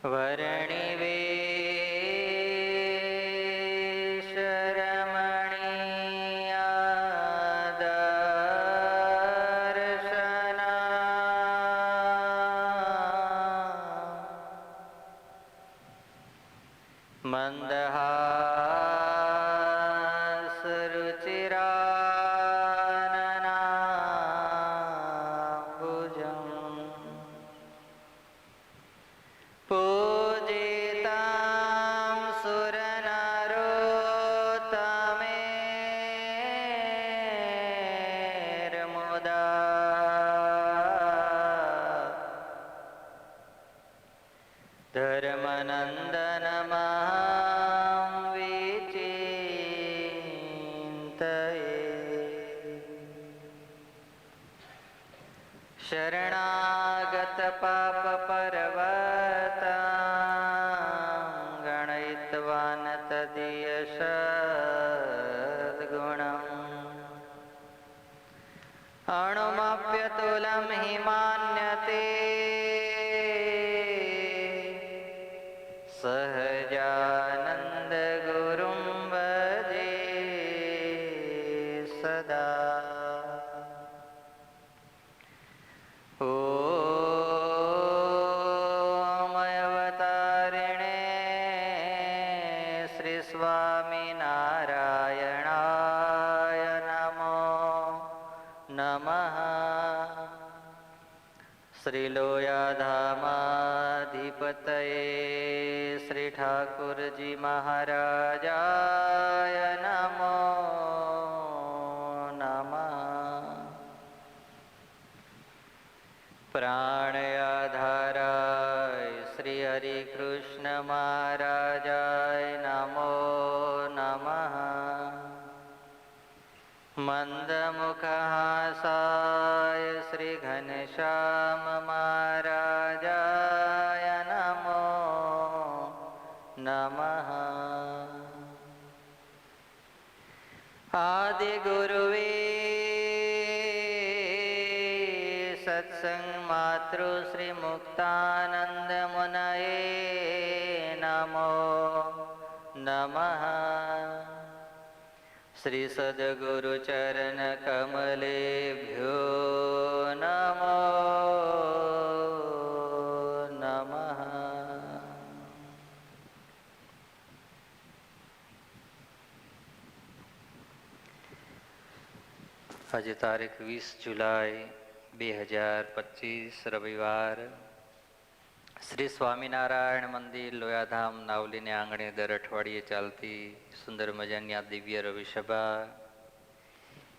વર્ણિ વેશ રમણીયા દર્શના મંદહાસ રુચિરાનના ભુજં પૂજિતાં સુરનરોત્તમેર્મુદા ધર્મનંદનમહં વિચિંતયે શરણાગત પાપ પર્વતાં ગણયિત્વાન તદીયશ સદ્ગુણં અણુમપ્યતુલં હિમાન્યતે સહજાનંદ ગુરું ભજે સદા ઓમ અવતારિણે શ્રી સ્વામિનારાયણાય નમો નમઃ શ્રી લોયાધામાધિપતયે શ્રી ઠાકુરજી મહારાજાય નમો નમઃ પ્રાણયાધારાય શ્રી હરિકૃષ્ણ મહારાજાય નમો નમઃ મંદમુખહાસાય શ્રી ઘનશ્યામ મહારાજાય નમો નમઃ આદિગુરુવે સત્સંગ માતૃ શ્રી મુક્તાનંદ મુનયે નમો નમઃ શ્રી સદગુરુ ચરણ કમલેભ્યો નમો નમઃ આજે તારીખ 20 જુલાઈ 2025 રવિવાર શ્રી સ્વામિનારાયણ મંદિર લોયાધામ નાવલીને આંગણે દર અઠવાડિયે ચાલતી સુંદર મજાની આ દિવ્ય રવિસભા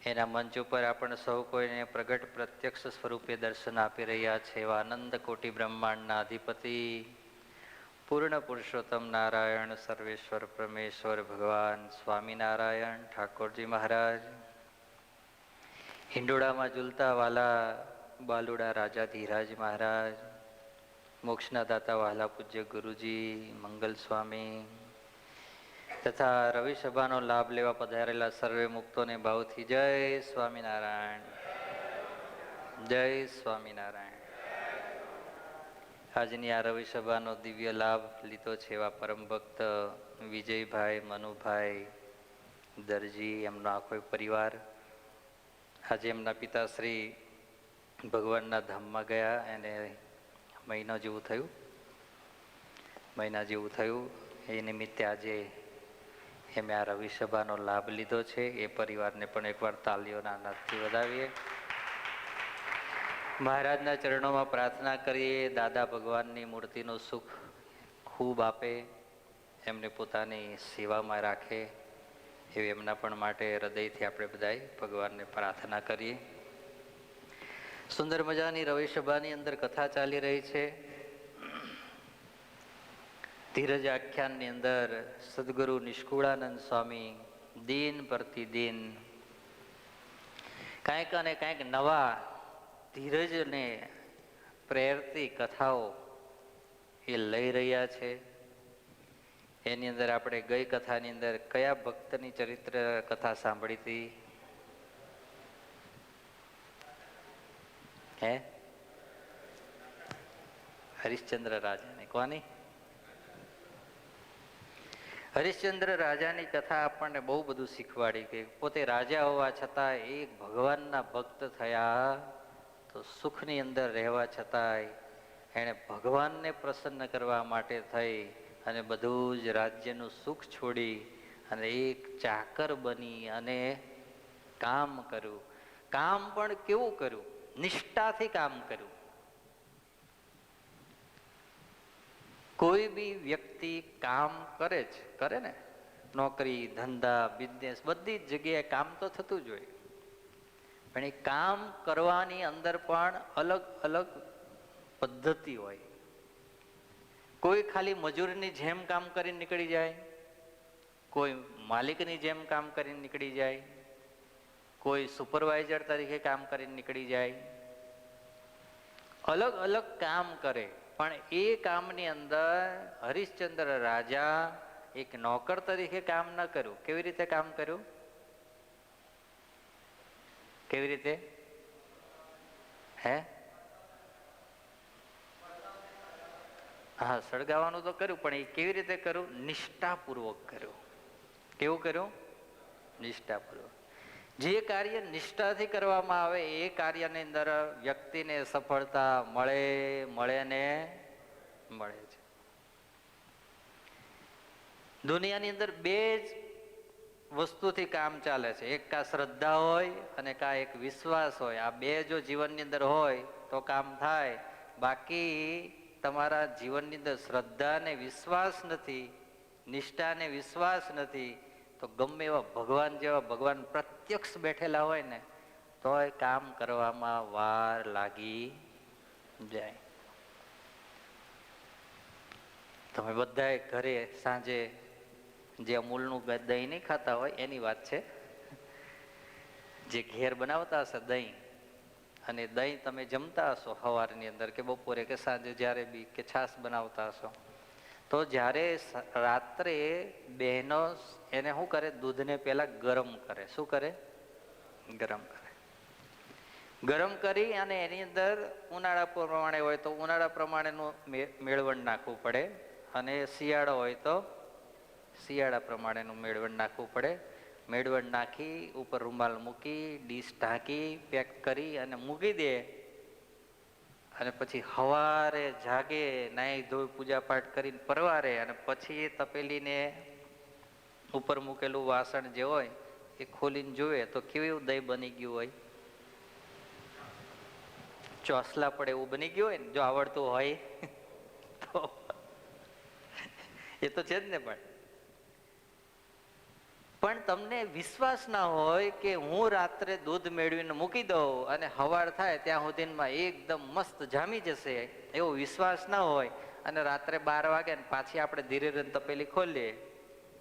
એના મંચ ઉપર આપણે સૌ કોઈને પ્રગટ પ્રત્યક્ષ સ્વરૂપે દર્શન આપી રહ્યા છે એવા આનંદ કોટી બ્રહ્માંડના અધિપતિ પૂર્ણ પુરુષોત્તમ નારાયણ સર્વેશ્વર પરમેશ્વર ભગવાન સ્વામિનારાયણ ઠાકોરજી મહારાજ, હિંડોળામાં ઝૂલતા વાલા બાલુડા રાજા ધીરાજ મહારાજ, મોક્ષના દાતા વહાલા પૂજ્ય ગુરુજી મંગલ સ્વામી તથા રવિસભાનો લાભ લેવા પધારેલા સર્વે મુક્તોને ભાવથી જય સ્વામિનારાયણ, જય સ્વામિનારાયણ. આજની આ રવિસભાનો દિવ્ય લાભ લીધો છે એવા પરમ ભક્ત વિજયભાઈ મનુભાઈ દરજી, એમનો આખો પરિવાર આજે એમના પિતાશ્રી ભગવાનના ધામમાં ગયા અને મહિના જેવું થયું. એ નિમિત્તે આજે એમે આ રવિસભાનો લાભ લીધો છે. એ પરિવારને પણ એકવાર તાલીઓના નાદથી વધાવીએ. મહારાજના ચરણોમાં પ્રાર્થના કરીએ, દાદા ભગવાનની મૂર્તિનું સુખ ખૂબ આપે, એમને પોતાની સેવામાં રાખે એવી એમના પણ માટે હૃદયથી આપણે બધાએ ભગવાનને પ્રાર્થના કરીએ. સુંદર મજાની રવિસભાની અંદર કથા ચાલી રહી છે. ધીરજ આખ્યાનની અંદર સદગુરુ નિષ્કુળાનંદ સ્વામી દિન પ્રતિદિન કાંઈક અને કાંઈક નવા ધીરજને પ્રેરતી કથાઓ એ લઈ રહ્યા છે. એની અંદર આપણે ગઈ કથાની અંદર કયા ભક્તની ચરિત્ર કથા સાંભળી હતી? હે, હરિશ્ચંદ્ર રાજાની. કોની? હરિશ્ચંદ્ર રાજાની કથા આપણને બહુ બધું શીખવાડી કે પોતે રાજા હોવા છતાં એક ભગવાનના ભક્ત થયા, તો સુખની અંદર રહેવા છતાંય એણે ભગવાનને પ્રસન્ન કરવા માટે થઈ અને બધું જ રાજ્યનું સુખ છોડી અને એક ચાકર બની અને કામ કર્યું. કામ પણ કેવું કર્યું? નિષ્ઠાથી કામ કર્યું. કોઈ બી વ્યક્તિ કામ કરે જ કરે ને, નોકરી ધંધા બિઝનેસ બધી જ જગ્યાએ કામ તો થતું જ હોય, પણ એ કામ કરવાની અંદર પણ અલગ અલગ પદ્ધતિ હોય. કોઈ ખાલી મજૂરની જેમ કામ કરીને નીકળી જાય, કોઈ માલિકની જેમ કામ કરીને નીકળી જાય, કોઈ સુપરવાઇઝર તરીકે કામ કરીને નીકળી જાય. અલગ અલગ કામ કરે, પણ એ કામની અંદર હરિશ્ચંદ્ર રાજા એક નોકર તરીકે કામ ન કર્યું. કેવી રીતે કામ કર્યું? કેવી રીતે? હે? હા, સળગાવવાનું તો કર્યું, પણ એ કેવી રીતે કર્યું? નિષ્ઠાપૂર્વક કર્યું. કેવું કર્યું? નિષ્ઠાપૂર્વક. જે કાર્ય નિષ્ઠાથી કરવામાં આવે એ કાર્યની અંદર વ્યક્તિને સફળતા મળે ને મળે છે. દુનિયાની અંદર બે જ વસ્તુથી કામ ચાલે છે, એક કા શ્રદ્ધા હોય અને કા એક વિશ્વાસ હોય. આ બે જો જીવનની અંદર હોય તો કામ થાય. બાકી તમારા જીવનની અંદર શ્રદ્ધા ને વિશ્વાસ નથી, નિષ્ઠા ને વિશ્વાસ નથી, તો ગમે એવા ભગવાન જેવા ભગવાન પ્રત્યક્ષ બેઠેલા હોય ને તોય કામ કરવામાં વાર લાગી જાય. તમે બધાએ ઘરે સાંજે જે અમૂલનું દહીં નહીં ખાતા હોય એની વાત છે, જે ઘેર બનાવતા હશે દહીં, અને દહીં તમે જમતા હશો સવારની અંદર કે બપોરે કે સાંજે જ્યારે બી કે છાશ બનાવતા હશો, તો જ્યારે રાત્રે બહેનો એને શું કરે? દૂધને પહેલા ગરમ કરે. શું કરે? ગરમ કરે. ગરમ કરી અને એની અંદર ઉનાળા પ્રમાણે હોય તો ઉનાળા પ્રમાણેનું મેળવણ નાખવું પડે, અને શિયાળો હોય તો શિયાળા પ્રમાણેનું મેળવણ નાખવું પડે. મેળવણ નાખી ઉપર રૂમાલ મૂકી ડીશ ઢાંકી પેક કરી અને મૂકી દે, અને પછી સવારે જાગે, નાહી ધોઈ પૂજા પાઠ કરીને પરવારે, અને પછી એ તપેલીને ઉપર મૂકેલું વાસણ જે હોય એ ખોલીને જુએ તો કેવું દહીં બની ગયું હોય? ચોસલા પડે એવું બની ગયું હોય ને, જો આવડતું હોય તો. એ તો છે જ ને. પણ તમને વિશ્વાસ ના હોય કે હું રાત્રે દૂધ મેળવીને મૂકી દઉં અને સવાર થાય ત્યાં સુધીમાં એકદમ મસ્ત જામી જશે, એવો વિશ્વાસ ના હોય, અને રાત્રે 12 વાગે ને પાછી આપણે ધીરે ધીરે તપેલી ખોલીએ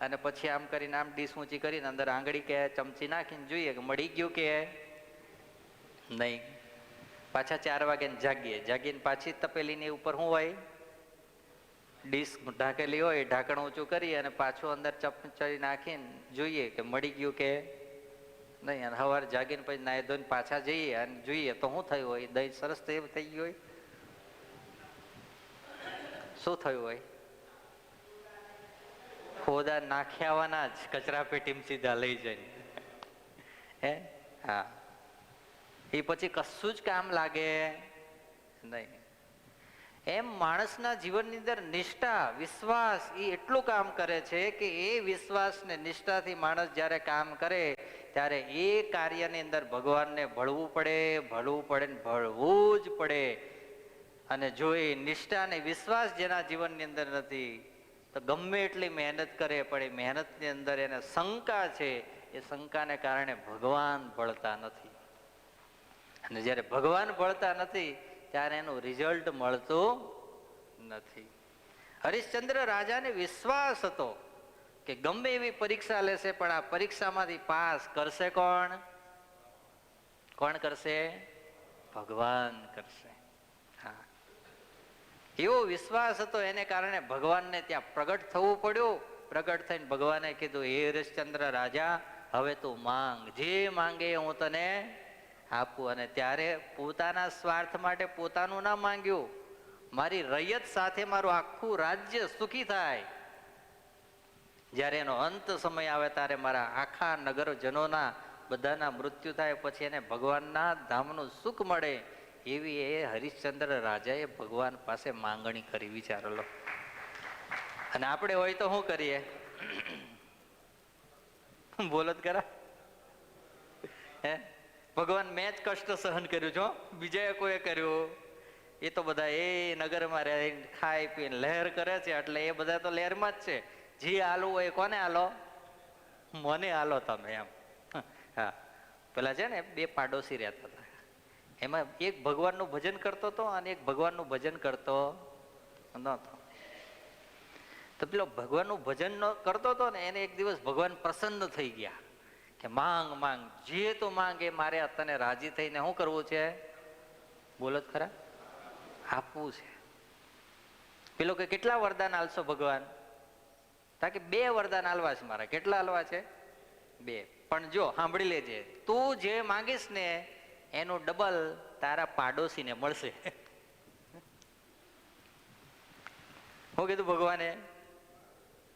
અને પછી આમ કરીને આમ ડીશ ઊંચી કરીને અંદર આંગળી કે ચમચી નાખીને જોઈએ કે મળી ગયું કે નહીં. પાછા 4 વાગે જાગીએ, જાગીને પાછી તપેલીની ઉપર શું હોય? ડીશ ઢાંકેલી હોય, ઢાંકણ ઊંચું કરી અને પાછું અંદર ચમચી નાખીને જોઈએ કે મળી ગયું કે નહીં. અને સવારે જાગીને પછી નાહી ધોઈને પાછા જઈએ અને જોઈએ તો શું થયું હોય? દહીં સરસ થઈ ગયું હોય. શું થયું હોય? ખોદા નાખ્યાવાના જ કચરા પેટીમાં સીધા લઈ જાય. હે? હા. એ પછી કશું જ કામ લાગે નહીં. એમ માણસના જીવનની અંદર નિષ્ઠા વિશ્વાસ એ એટલું કામ કરે છે કે એ વિશ્વાસ ને નિષ્ઠાથી માણસ જ્યારે કામ કરે ત્યારે એ કાર્યની અંદર ભગવાનને ભળવું પડે ને ભળવું જ પડે. અને જો એ નિષ્ઠા ને વિશ્વાસ જેના જીવનની અંદર નથી તો ગમે એટલી મહેનત કરે પણ એ મહેનતની અંદર એને શંકા છે, એ શંકાને કારણે ભગવાન ભળતા નથી. અને જ્યારે ભગવાન ભળતા નથી ત્યારે એનું રિઝલ્ટ મળતું નથી. હરિશ્ચંદ્ર રાજાને વિશ્વાસ હતો કે ગમે એવી પરીક્ષા લેશે પણ આ પરીક્ષામાંથી પાસ કરશે કોણ? કોણ કરશે? ભગવાન કરશે. હા, એવો વિશ્વાસ હતો, એને કારણે ભગવાનને ત્યાં પ્રગટ થવું પડ્યું. પ્રગટ થઈને ભગવાને કીધું, હે હરિશ્ચંદ્ર રાજા, હવે તું માંગ, જે માંગે હું તને આપું. અને ત્યારે પોતાના સ્વાર્થ માટે પોતાનું ના માંગ્યું, મારી રૈયત સાથે મારું આખું રાજ્ય સુખી થાય, જ્યારે એનો અંત સમય આવે ત્યારે મારા આખા નગરજનોના બધાના મૃત્યુ થાય, પછી એને ભગવાનના ધામનું સુખ મળે એવી એ હરિશ્ચંદ્ર રાજાએ ભગવાન પાસે માંગણી કરી. વિચારો લો. અને આપણે હોય તો શું કરીએ? બોલો જ ખરા. હે, ભગવાન મેં જ કષ્ટ સહન કર્યું છો, બીજાએ કોઈ કર્યું? એ તો બધા એ નગરમાં રહે, ખાઈ પીને લહેર કરે છે, એટલે એ બધા તો લહેરમાં જ છે. જી હાલવું હોય કોને હાલો? મને હાલો તમે એમ. હા, પેલા છે ને બે પાડોશી રહેતા હતા. એમાં એક ભગવાનનું ભજન કરતો હતો અને એક ભગવાનનું ભજન કરતો નતો. તો પેલો ભગવાનનું ભજન કરતો હતો ને, એને એક દિવસ ભગવાન પ્રસન્ન થઈ ગયા કે માંગ માંગ, જે તું માંગ એ મારે તને રાજી થઈને શું કરવું છે? બોલો જ ખરા. આપવું છે. પેલો કે કેટલા વરદાન આલશો ભગવાન? તાકે બે વરદાન આલવા છે મારા. કેટલા આલવા છે? બે. પણ જો સાંભળી લેજે, તું જે માંગીશ ને એનું ડબલ તારા પાડોશીને મળશે. હું કીધું ભગવાને?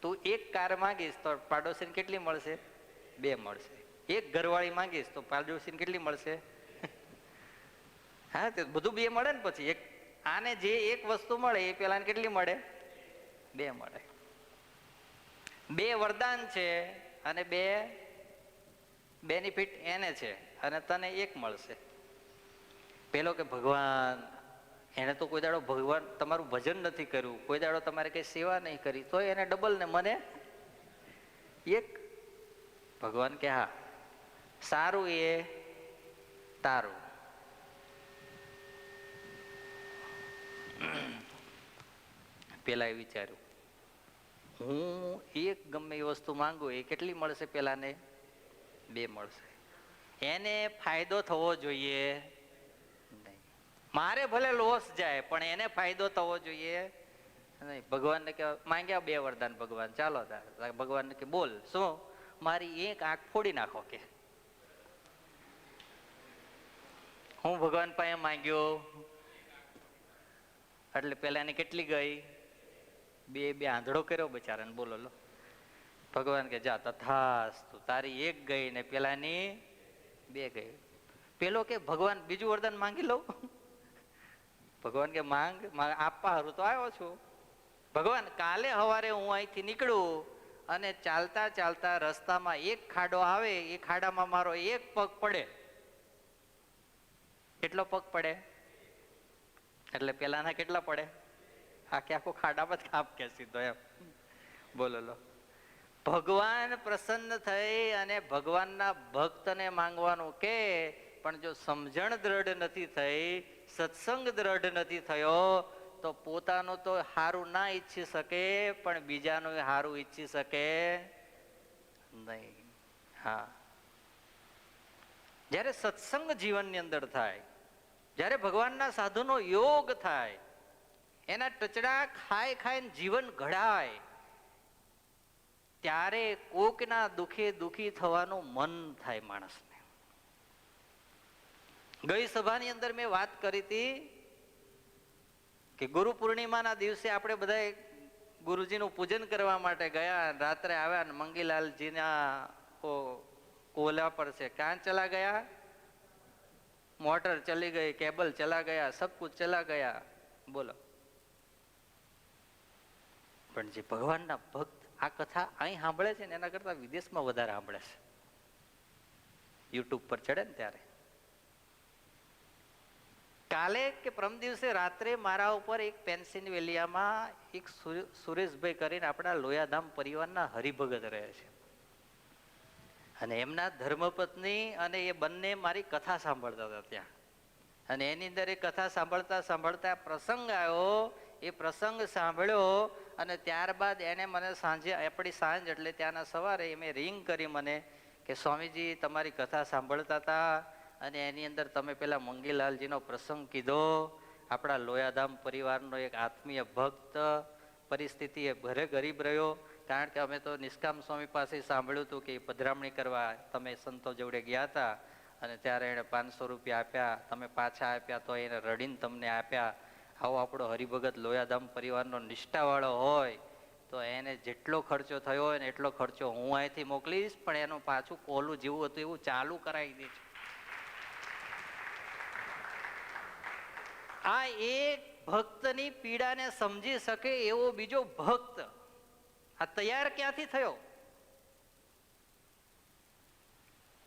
તું એક કાર માંગીશ તો પાડોશીને કેટલી મળશે? બે મળશે. એક ઘરવાળી માંગીશ તો પાડોશીને કેટલી મળશે? હા, તે બધું બે મળે ને. પછી એક આને જે એક વસ્તુ મળે એ પેલાને કેટલી મળે? બે મળે. બે વરદાન છે અને બે બેનિફિટ એને છે અને તને એક મળશે. પેલો કે ભગવાન, એને તો કોઈ દાડો ભગવાન તમારું ભજન નથી કર્યું, કોઈ દાડો તમારે કઈ સેવા નહીં કરી, તો એને ડબલ ને મને એક. ભગવાન કે હા, સારું એ તારું. પેલા એ વિચાર્યું, હું એક ગમે એ વસ્તુ માંગુ એ કેટલી મળશે? પેલાને બે મળશે. એને ફાયદો થવો જોઈએ નહીં. મારે ભલે લોસ જાય પણ એને ફાયદો થવો જોઈએ નહીં. ભગવાનને કે માંગ્યા બે વરદાન ભગવાન, ચાલો. ભગવાનને કે બોલ શું? મારી એક આંખ ફોડી નાખો કે. હું ભગવાન પાસે માંગ્યો એટલે પેલા એને કેટલી ગઈ? બે. બે આંધળો કર્યો બચારાને. બોલો લો. ભગવાન કે જા તથાસ્તુ, તારી એક ગઈ ને પેલાની બે ગઈ. પેલો કે ભગવાન બીજું વરદાન માંગી લઉં? ભગવાન કે માંગ, આપવા હારું તો આવ્યો છું. ભગવાન કાલે સવારે હું અહીંથી નીકળું અને ચાલતા ચાલતા રસ્તામાં એક ખાડો આવે, એ ખાડામાં મારો એક પગ પડે. કેટલો પગ પડે? એટલે પેલાના કેટલા પડે? આખે આખો ખાડામાં જ કાપ કે સીધો એમ. બોલો લો. ભગવાન પ્રસન્ન થઈ અને ભગવાનના ભક્તને માંગવાનું કે, પણ જો સમજણ દ્રઢ નથી થઈ, સત્સંગ દ્રઢ નથી થયો, તો પોતાનું તો હારું ના ઈચ્છી શકે પણ બીજાનું હારું ઈચ્છી શકે નહીં. હા, જ્યારે સત્સંગ જીવનની અંદર થાય, જ્યારે ભગવાનના સાધુનો યોગ થાય, એના ટચડા ખાઈ ખાઈને જીવન ઘડાય, ત્યારે કોકના દુખે દુખી થવાનું મન થાય માણસને. ગઈ સભાની અંદર મેં વાત કરી હતી કે ગુરુ પૂર્ણિમાના દિવસે આપણે બધા ગુરુજીનું પૂજન કરવા માટે ગયા, રાત્રે આવ્યા ને મંગીલાલજીના કોલા પર છે, ક્યાં ચલા ગયા? મોટર ચલી ગઈ, કેબલ ચલા ગયા, સબ કુછ ચલા ગયા. બોલો. પણ જે ભગવાનના ભક્ત આ કથા અહીં સાંભળે છે ને એના કરતા વિદેશમાં વધારે સાંભળે છે. યુટ્યુબ પર ચડે ને ત્યારે. કાલે કે પરમ દિવસે રાત્રે મારા ઉપર એક પેન્સિલ્વેનિયામાં એક સુરેશભાઈ કરીને આપણા લોયાધામ પરિવારના હરિભગત રહે છે, અને એમના ધર્મપત્ની અને એ બંને મારી કથા સાંભળતા હતા ત્યાં. અને એની અંદર એ કથા સાંભળતા સાંભળતા પ્રસંગ આવ્યો. એ પ્રસંગ સાંભળ્યો અને ત્યારબાદ એને મને સાંજે, આપણી સાંજ એટલે ત્યાંના સવારે મેં રિંગ કરી મને કે સ્વામીજી તમારી કથા સાંભળતા હતા અને એની અંદર તમે પેલા મંગીલાલજીનો પ્રસંગ કીધો. આપણા લોયાધામ પરિવારનો એક આત્મીય ભક્ત પરિસ્થિતિ એ ઘરે ગરીબ રહ્યો, કારણ કે અમે તો નિષ્કામ સ્વામી પાસે સાંભળ્યું હતું કે પધરામણી કરવા તમે સંતો જોડે ગયા હતા અને ત્યારે એને 500 રૂપિયા આપ્યા, તમે પાછા આપ્યા તો એને રડીને તમને આપ્યા. આવો આપણો હરિભગત લોયાધામ પરિવારનો નિષ્ઠાવાળો હોય તો એને જેટલો ખર્ચો થયો હોય ને એટલો ખર્ચો હું અહીંથી મોકલીશ, પણ એનું પાછું કોલું જેવું હતું એવું ચાલુ કરાવી દેજો. આ એક ભક્તની પીડાને સમજી શકે એવો બીજો ભક્ત આ તૈયાર ક્યાંથી થયો?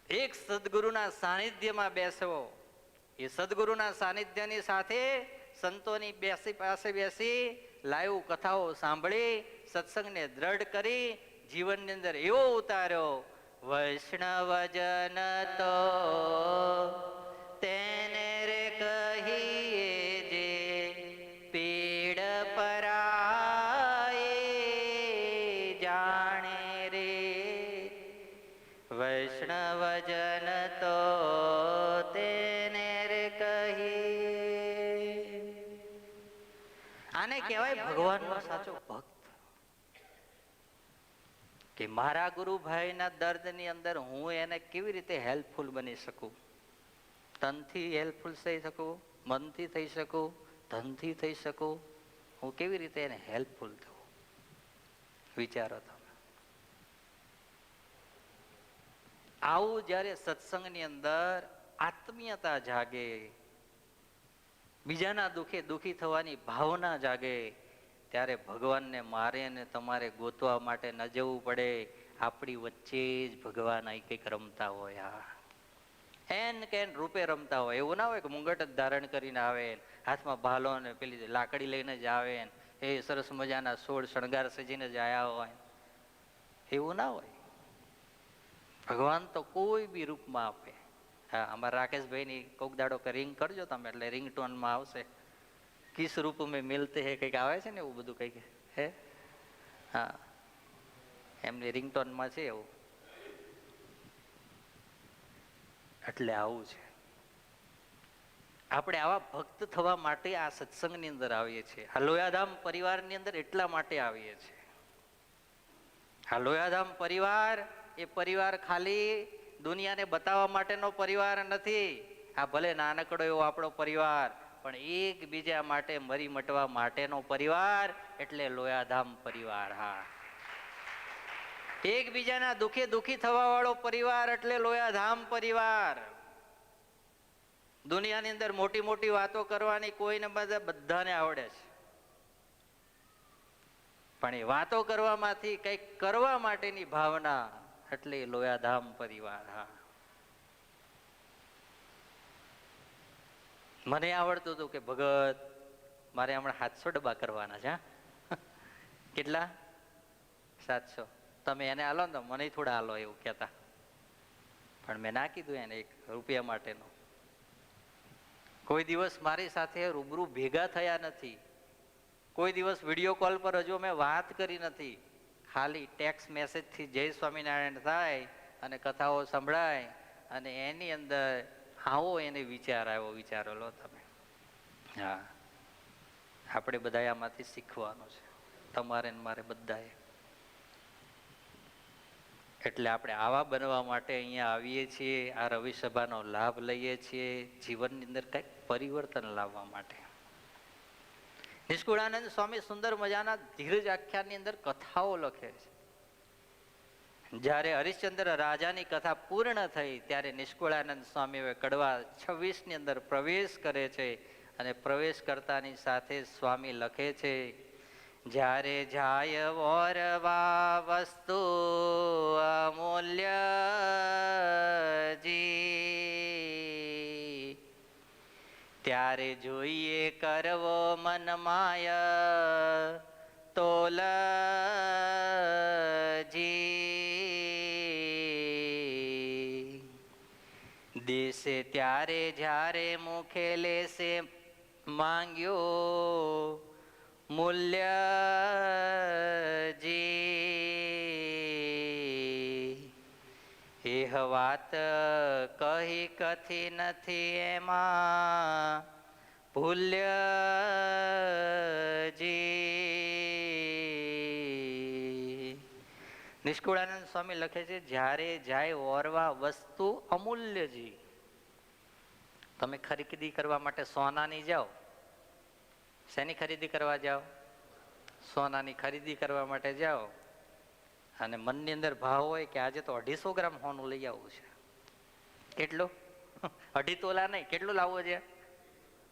એક સદગુરુના સાનિધ્યમાં બેસવો, એ સદગુરુના સાનિધ્યની સાથે સંતોની પાસે બેસી લાઈવ કથાઓ સાંભળી સત્સંગને દ્રઢ કરી જીવનની અંદર એવો ઉતાર્યો. વૈષ્ણવજન તો તેને રે કહીએ જે પીડ પરાય જાણે રે. વૈષ્ણવજન તો તેને રે કહીએ. આને કહેવાય ભગવાનનો સાચો ભક્ત. કે મારા ગુરુભાઈના દર્દની અંદર હું એને કેવી રીતે હેલ્પફુલ બની શકું? તનથી હેલ્પફુલ થઈ શકું, મનથી થઈ શકું, ધનથી થઈ શકું. હું કેવી રીતે એને હેલ્પફુલ થવું? વિચારો તમે. આવું જ્યારે સત્સંગની અંદર આત્મીયતા જાગે, બીજાના દુઃખે દુઃખી થવાની ભાવના જાગે, ત્યારે ભગવાનને મારે અને તમારે ગોતવા માટે ન જવું પડે. આપણી વચ્ચે જ ભગવાન અહીં કંઈક રમતા હોય. એન કેન રૂપે રમતા હોય. એવું ના હોય કે મુંગટ જ ધારણ કરીને આવે, હાથમાં ભાલો ને પેલી લાકડી લઈને જ આવે, એ સરસ મજાના સોળ શણગાર સજીને જ આયા હોય. એવું ના હોય. ભગવાન તો કોઈ બી રૂપમાં આપે. હા, અમારા રાકેશભાઈની કોક દાડો રિંગ કરજો તમે, એટલે રિંગટોનમાં આવશે કિસ રૂપ મેં મિલતે હે, કંઈક આવે છે ને એવું બધું કંઈક હે. હા, એમની રિંગટોનમાં છે એવું. એટલે આવું છે. આપણે આવા ભક્ત થવા માટે આ સત્સંગની અંદર આવીએ છીએ. આ લોયાધામ પરિવારની અંદર એટલા માટે આવીએ છીએ. આ લોયાધામ પરિવાર એ પરિવાર ખાલી દુનિયાને બતાવવા માટેનો પરિવાર નથી. આ ભલે નાનકડો એવો આપણો પરિવાર, પણ એકબીજા માટે મરી મટવા માટેનો પરિવાર એટલે લોયાધામ પરિવાર. હા, એકબીજાના દુઃખે દુઃખી થવા વાળો પરિવાર એટલે લોયાધામ પરિવાર. દુનિયાની અંદર મોટી મોટી વાતો કરવાની કોઈને બધાને આવડે છે, પણ એ વાતો કરવામાંથી કંઈક કરવા માટેની ભાવના એટલે લોયાધામ પરિવાર. હા, મને આવડતું હતું કે ભગત મારે હમણાં 700 ડબ્બા કરવાના છે. કેટલા? 700. તમે એને હાલો ને તો મને થોડા હાલો એવું કહેતા. પણ મેં ના કીધું એને 1 રૂપિયા માટેનો. કોઈ દિવસ મારી સાથે રૂબરૂ ભેગા થયા નથી. કોઈ દિવસ વિડીયો કોલ પર હજુ મેં વાત કરી નથી. ખાલી ટેક્સ્ટ મેસેજથી જય સ્વામિનારાયણ થાય અને કથાઓ સંભળાય અને એની અંદર આવો એને વિચાર આવ્યો. વિચારો લો તમે. હા, આપણે બધા આમાંથી શીખવાનું છે, તમારે ને મારે બધાએ. એટલે આપણે આવા બનવા માટે અહીંયા આવીએ છીએ, આ રવિ સભાનો લાભ લઈએ છીએ, જીવનની અંદર કંઈક પરિવર્તન લાવવા માટે. નિષ્કુળાનંદ સ્વામી સુંદર મજાના ધીરજ આખ્યાનની અંદર કથાઓ લખે છે. જ્યારે હરિશ્ચંદ્ર રાજાની કથા પૂર્ણ થઈ ત્યારે નિષ્કુળાનંદ સ્વામી કડવા 26 ની અંદર પ્રવેશ કરે છે અને પ્રવેશ કરતાની સાથે સ્વામી લખે છે, જ્યારે જાય વોરવા વસ્તુ અમૂલ્ય જી, ત્યારે જોઈએ કરવો મન માય તોલ જી, દેશે ત્યારે જ્યારે મુખે લેશે માંગ્યો મૂલ્ય જી, એહ વાત કહી કથી નથી એમાં ભૂલ્ય જી. નિષ્કુળાનંદ સ્વામી લખે છે, જ્યારે જાય ઓરવા વસ્તુ અમૂલ્ય જી. તમે ખરીદી કરવા માટે સોનાની જાઓ, શેની ખરીદી કરવા જાઓ? સોનાની ખરીદી કરવા માટે જાઓ અને મનની અંદર ભાવ હોય કે આજે તો 250 ગ્રામ સોનું લઈ આવવું છે. કેટલું? 2.5 તોલા નહીં, કેટલું લાવવું છે?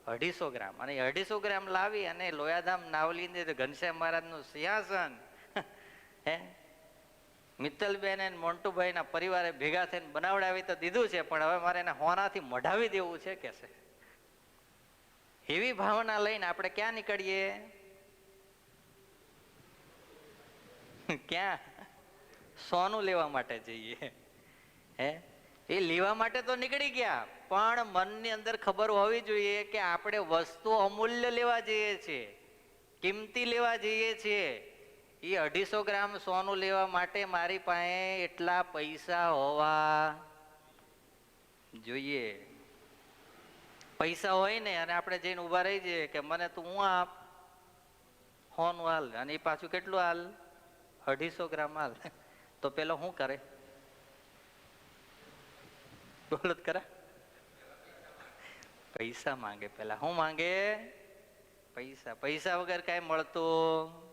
250 ગ્રામ. અને 250 ગ્રામ લાવી અને લોયાધામ નાવલી ઘનશ્યામ મહારાજનું સિંહાસન હે મિત્તલબેન અને મોન્ટુભાઈ ના પરિવારે ભેગા થઈને બનાવડાવી તો દીધું છે, પણ હવે મારે એને હોનાથી મઢાવી દેવું છે કે છે. એવી ભાવના લઈને આપણે ક્યાં નીકળીએ? ક્યાં? સોનું લેવા માટે જઈએ. હે એ લેવા માટે તો નીકળી ગયા, પણ મનની અંદર ખબર હોવી જોઈએ કે આપણે વસ્તુ અમૂલ્ય લેવા જઈએ છીએ, કિંમતી લેવા જઈએ છીએ. એ 250 ગ્રામ સોનું લેવા માટે મારી પાસે એટલા પૈસા હોવા જોઈએ. પૈસા હોય ને અને આપણે જઈને ઉભા રહી જઈએ કે મને તું હું આપ સોનું હાલ, અને એ પાછું કેટલું હાલ? 250 ગ્રામ હાલ. તો પેલો શું કરે? બોલો ખરા? પૈસા માંગે. પેલા શું માંગે? પૈસા. પૈસા વગર કઈ મળતું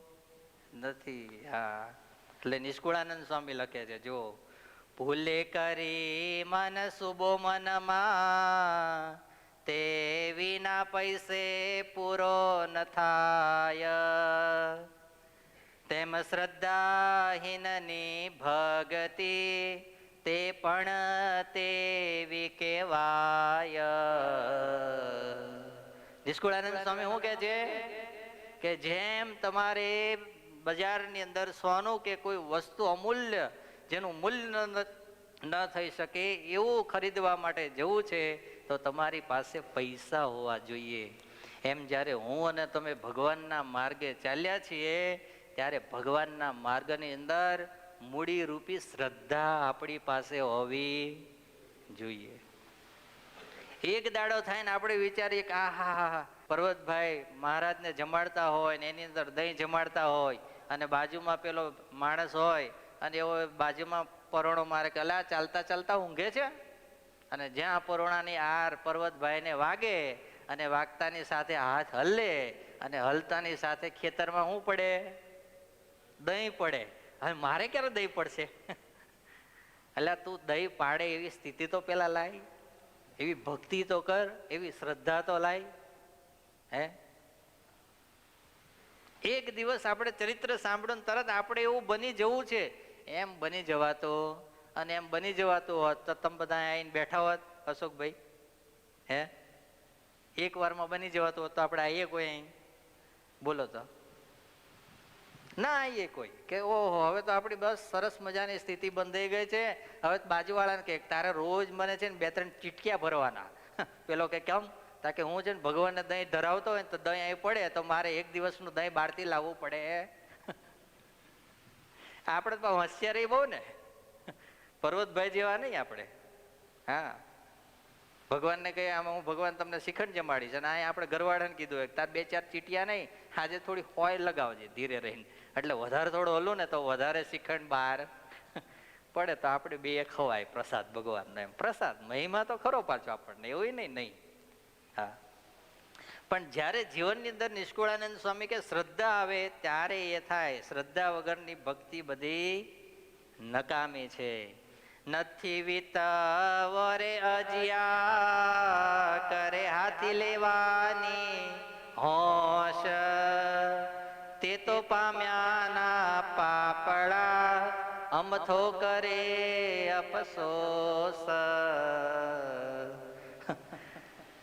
નથી. હા, એટલે નિષ્કુળાનંદ સ્વામી લખે છે, જો ભૂલે કરી મન સુબો મનમાં, તે વિના પૈસે પૂરો ન થાય. તેમ શ્રદ્ધાહીનની ભગતિ, તે પણ તેવી કહેવાય. નિષ્કુળાનંદ સ્વામી શું કહે છે કે જેમ તમારે બજારની અંદર સોનું કે કોઈ વસ્તુ અમૂલ્ય જેનું મૂલ્ય ન થઈ શકે એવું ખરીદવા માટે જવું છે તો તમારી પાસે પૈસા હોવા જોઈએ. એમ જ્યારે હું અને તમે ભગવાનના માર્ગે ચાલ્યા છીએ ત્યારે ભગવાનના માર્ગની અંદર મૂડી રૂપી શ્રદ્ધા આપણી પાસે હોવી જોઈએ. એક દાડો થાય ને આપણે વિચારીએ કે આહા પર્વતભાઈ મહારાજને જમાડતા હોય ને એની અંદર દહીં જમાડતા હોય અને બાજુમાં પેલો માણસ હોય અને એવો બાજુમાં પરોણો મારે કે અલા ચાલતા ચાલતા ઊંઘે છે, અને જ્યાં પરોણાની આર પર્વતભાઈને વાગે અને વાગતાની સાથે હાથ હલે અને હલતાની સાથે ખેતરમાં શું પડે? દહીં પડે. હવે મારે ક્યારે દહીં પડશે? એટલે તું દહીં પાડે એવી સ્થિતિ તો પેલા લાય, એવી ભક્તિ તો કર, એવી શ્રદ્ધા તો લાય. હે એક દિવસ આપણે ચરિત્ર સાંભળો તરત આપણે એવું બની જવું છે, એમ બની જવાતો અને એમ બની જવાતું હોત તો તમે બધા આવીને બેઠા હોત અશોકભાઈ? હે એક વારમાં બની જવાતું હોત તો આપણે આવીએ કોઈ અહીં? બોલો તો ના આવીએ કોઈ કે ઓહો હવે તો આપણી બસ સરસ મજાની સ્થિતિ બંધાઈ ગઈ છે, હવે બાજુવાળાને કે તારે રોજ મને છે ને 2-3 ચીટક્યા ભરવાના. પેલો કે કેમ? તાકે હું છે ને ભગવાનને દહીં ધરાવતો હોય ને તો દહીં અહીં પડે તો મારે એક દિવસનું દહીં બહારથી લાવવું પડે. આપણે તો હોશિયારી બહુ ને, પર્વતભાઈ જેવા નહીં આપણે. હા, ભગવાનને કહે આમાં હું ભગવાન તમને શ્રીખંડ જમાડીશ, અને અહીંયા આપણે ઘરવાળાને કીધું તાર 2-4 ચીટિયા નહીં, આજે થોડી હોય લગાવજે ધીરે રહીને, એટલે વધારે થોડું હલું ને તો વધારે શ્રીખંડ બહાર પડે તો આપણે બે ખવાય પ્રસાદ ભગવાનનો. એમ પ્રસાદ મહિમા તો ખરો પાછો આપણને, એવું નહીં. હા, પણ જ્યારે જીવનની અંદર નિષ્કુળાનંદ સ્વામી કે શ્રદ્ધા આવે ત્યારે એ થાય. શ્રદ્ધા વગરની ભક્તિ બધી નકામી છે. નથી વિતવરે અજિયા કરે હાથી લેવાની હોશ, તે તો પામ્યાના પાપડા અમથો કરે અફસોસ.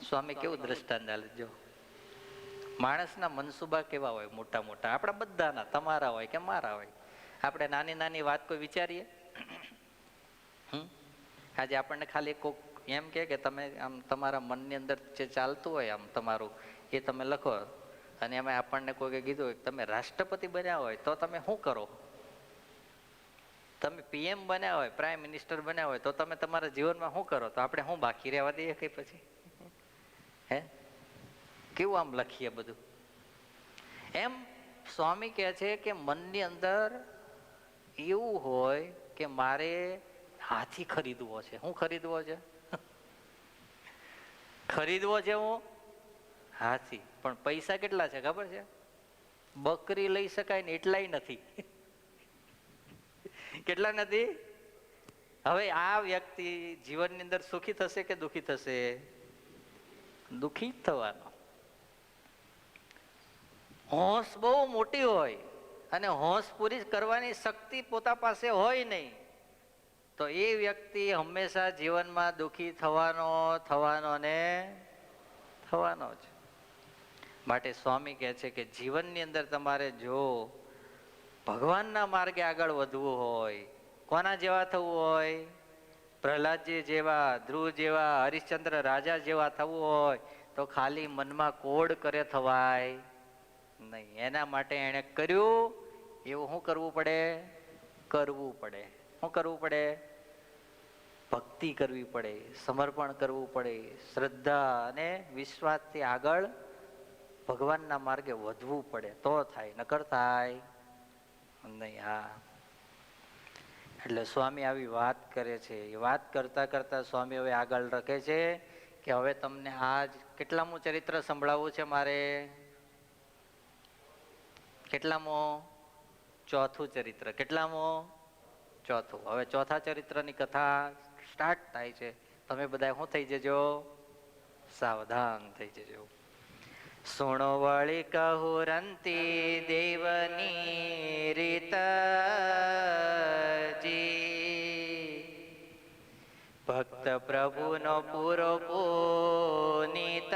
સ્વામી કેવું દ્રષ્ટાંત આલે જો. માણસના મનસુબા કેવા હોય મોટા મોટા, આપણા બધાના, તમારા હોય કે મારા હોય. આપણે નાની નાની વાત કોઈ વિચારીએ? આજે આપણને ખાલી કોક એમ કે તમે આમ તમારા મનની અંદર જે ચાલતું હોય આમ તમારું એ તમે લખો, અને એમાં આપણને કોઈકે કીધું હોય તમે રાષ્ટ્રપતિ બન્યા હોય તો તમે શું કરો? તમે PM બન્યા હોય, પ્રાઇમ મિનિસ્ટર બન્યા હોય તો તમે તમારા જીવનમાં શું કરો? તો આપણે શું બાકી રહેવા દઈએ કઈ પછી? હે કેવું આમ લખીએ બધું? એમ સ્વામી કહે છે કે મનની અંદર એવું હોય કે મારે હાથી ખરીદવો છે. શું ખરીદવો છે? ખરીદવો છે હું હાથી. પણ પૈસા કેટલા છે ખબર છે? બકરી લઈ શકાય ને એટલાય નથી. કેટલા નથી? હવે આ વ્યક્તિ જીવનની અંદર સુખી થશે કે દુઃખી થશે? દુઃખી જ થવાનો. હોંશ બહુ મોટી હોય અને હોંશ પૂરી કરવાની શક્તિ પોતા પાસે હોય નહીં, તો એ વ્યક્તિ હંમેશા જીવનમાં દુઃખી થવાનો ને થવાનો જ. માટે સ્વામી કહે છે કે જીવનની અંદર તમારે જો ભગવાનના માર્ગે આગળ વધવું હોય, કોના જેવા થવું હોય? પ્રહલાદજી જેવા, ધ્રુવ જેવા, હરિશ્ચંદ્ર રાજા જેવા થવું હોય તો ખાલી મનમાં કોડ કરે થવાય નહીં. એના માટે એને કર્યું એવું શું કરવું પડે? કરવું પડે. શું કરવું પડે? ભક્તિ કરવી પડે, સમર્પણ કરવું પડે, શ્રદ્ધા અને વિશ્વાસથી આગળ ભગવાનના માર્ગે વધવું પડે, તો થાય, નકર થાય નહીં. હા, એટલે સ્વામી આવી વાત કરે છે. એ વાત કરતા કરતા સ્વામી હવે આગળ લખે છે કે હવે તમને આજ કેટલામું ચરિત્ર સંભળાવવું છે મારે? કેટલામું? ચોથું ચરિત્ર. કેટલામું? ચોથું. હવે ચોથા ચરિત્રની કથા સ્ટાર્ટ થાય છે. તમે બધા શું થઈ જજો? સાવધાન થઈ જજો. સુણો વળી કહું રંતી દેવની રીત, ભક્ત પ્રભુનો પૂરો પુનીત,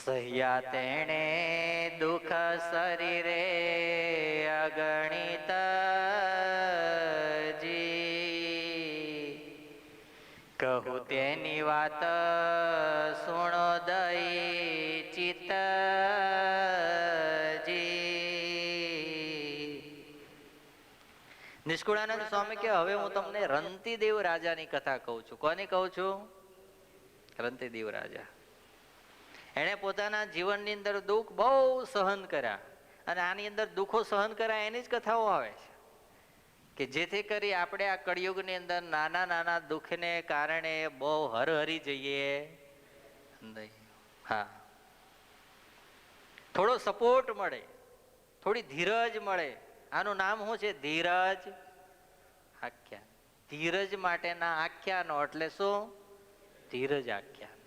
સહ્યા તેણે દુઃખ શરીરે અગણિત, કહું તેની વાત સુણો દઈ ચિત્ત. નિષ્કુળાનંદ સ્વામી કે હવે હું તમને રંતીદેવ રાજાની કથા કહું છું. કોની કહું છું? રંતીદેવ રાજા. એણે પોતાના જીવનની અંદર દુઃખ બહુ સહન કર્યા, અને આની અંદર દુઃખો સહન કર્યા એની જ કથાઓ આવે છે કે જેથી કરી આપણે આ કળિયુગની અંદર નાના નાના દુઃખને કારણે બહુ હરહરી જઈએ નહીં. હા, થોડો સપોર્ટ મળે, થોડી ધીરજ મળે. આનું નામ શું છે? ધીરજ આખ્યાન. ધીરજ માટેના આખ્યાનો એટલે શું? ધીરજ આખ્યાન.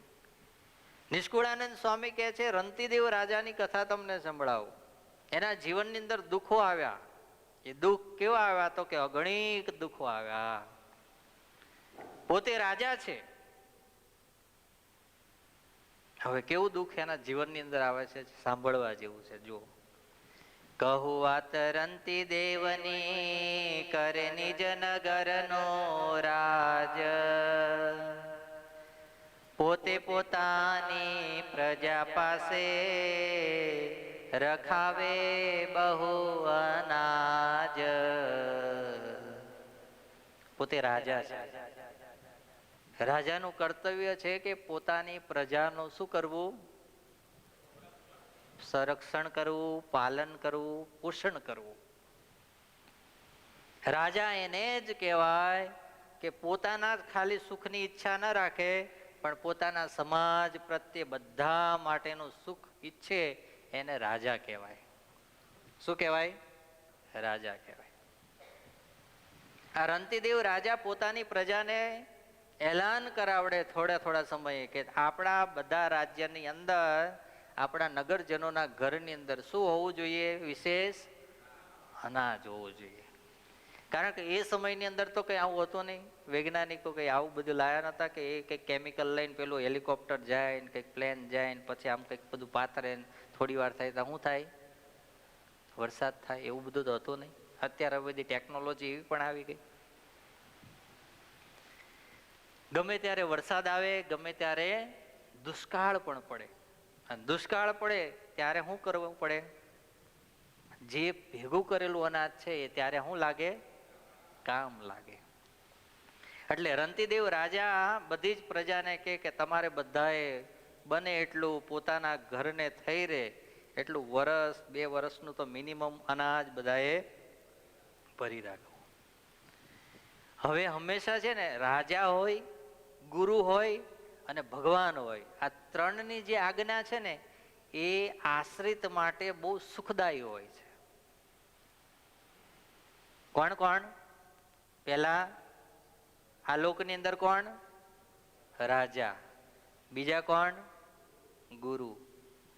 નિષ્કુળાનંદ સ્વામી કહે છે રંતીદેવ રાજાની કથા તમને સંભળાવું. એના જીવનની અંદર દુઃખો આવ્યા. એ દુઃખ કેવા આવ્યા? તો કે અગણિત દુઃખો આવ્યા. પોતે રાજા છે, હવે કેવું દુઃખ એના જીવનની અંદર આવે છે સાંભળવા જેવું છે. જુઓ. કહું વાત રંતી દેવની કરે નિજ નગરનો રાજ, પોતે પોતાની પ્રજા પાસે રખાવે બહુ અનાજ. પોતે રાજા છે. રાજાનું કર્તવ્ય છે કે પોતાની પ્રજાનું શું કરવું? સંરક્ષણ કરવું, પાલન કરવું, પોષણ કરવું. રાજા એને જ કહેવાય કે પોતાના ખાલી સુખની ઈચ્છા ન રાખે, પણ પોતાના સમાજ પ્રત્યે બધા માટેનું સુખ ઈચ્છે. એને રાજા કહેવાય. શું કહેવાય? રાજા કહેવાય. આ રંતીદેવ રાજા પોતાની પ્રજાને એલાન કરાવડે થોડા સમયે કે આપણા બધા રાજ્યની અંદર, આપણા નગરજનોના ઘરની અંદર શું હોવું જોઈએ? વિશેષ અનાજ હોવું જોઈએ. કારણ કે એ સમયની અંદર તો કઈ આવું હતું નહીં. વૈજ્ઞાનિકો કઈ આવું બધું લાયા નતા કે એ કઈક કેમિકલ લઈને પેલું હેલિકોપ્ટર જાય ને કઈક પ્લેન જાય ને પછી આમ કઈક બધું પાથરે ને થોડી વાર થાય તો શું થાય? વરસાદ થાય. એવું બધું તો હતું નહીં. અત્યારે બધી ટેકનોલોજી એવી પણ આવી ગઈ. ગમે ત્યારે વરસાદ આવે, ગમે ત્યારે દુષ્કાળ પણ પડે. અને દુષ્કાળ પડે ત્યારે શું કરવું પડે? જે ભેગું કરેલું અનાજ છે એ ત્યારે શું લાગે? કામ લાગે. એટલે રંતીદેવ રાજા બધી જ પ્રજાને કે તમારે બધાએ બને એટલું પોતાના ઘરને થઈ રહે એટલું વર્ષ 2 વર્ષનું તો મિનિમમ અનાજ બધાએ ભરી રાખવું. હવે હંમેશા છે ને રાજા હોય, ગુરુ હોય અને ભગવાન હોય. આ ત્રણની જે આજ્ઞા છે ને એ આશ્રિત માટે બહુ સુખદાયી હોય છે. કોણ કોણ? પેલા આલોકની અંદર કોણ? રાજા. બીજા કોણ? ગુરુ.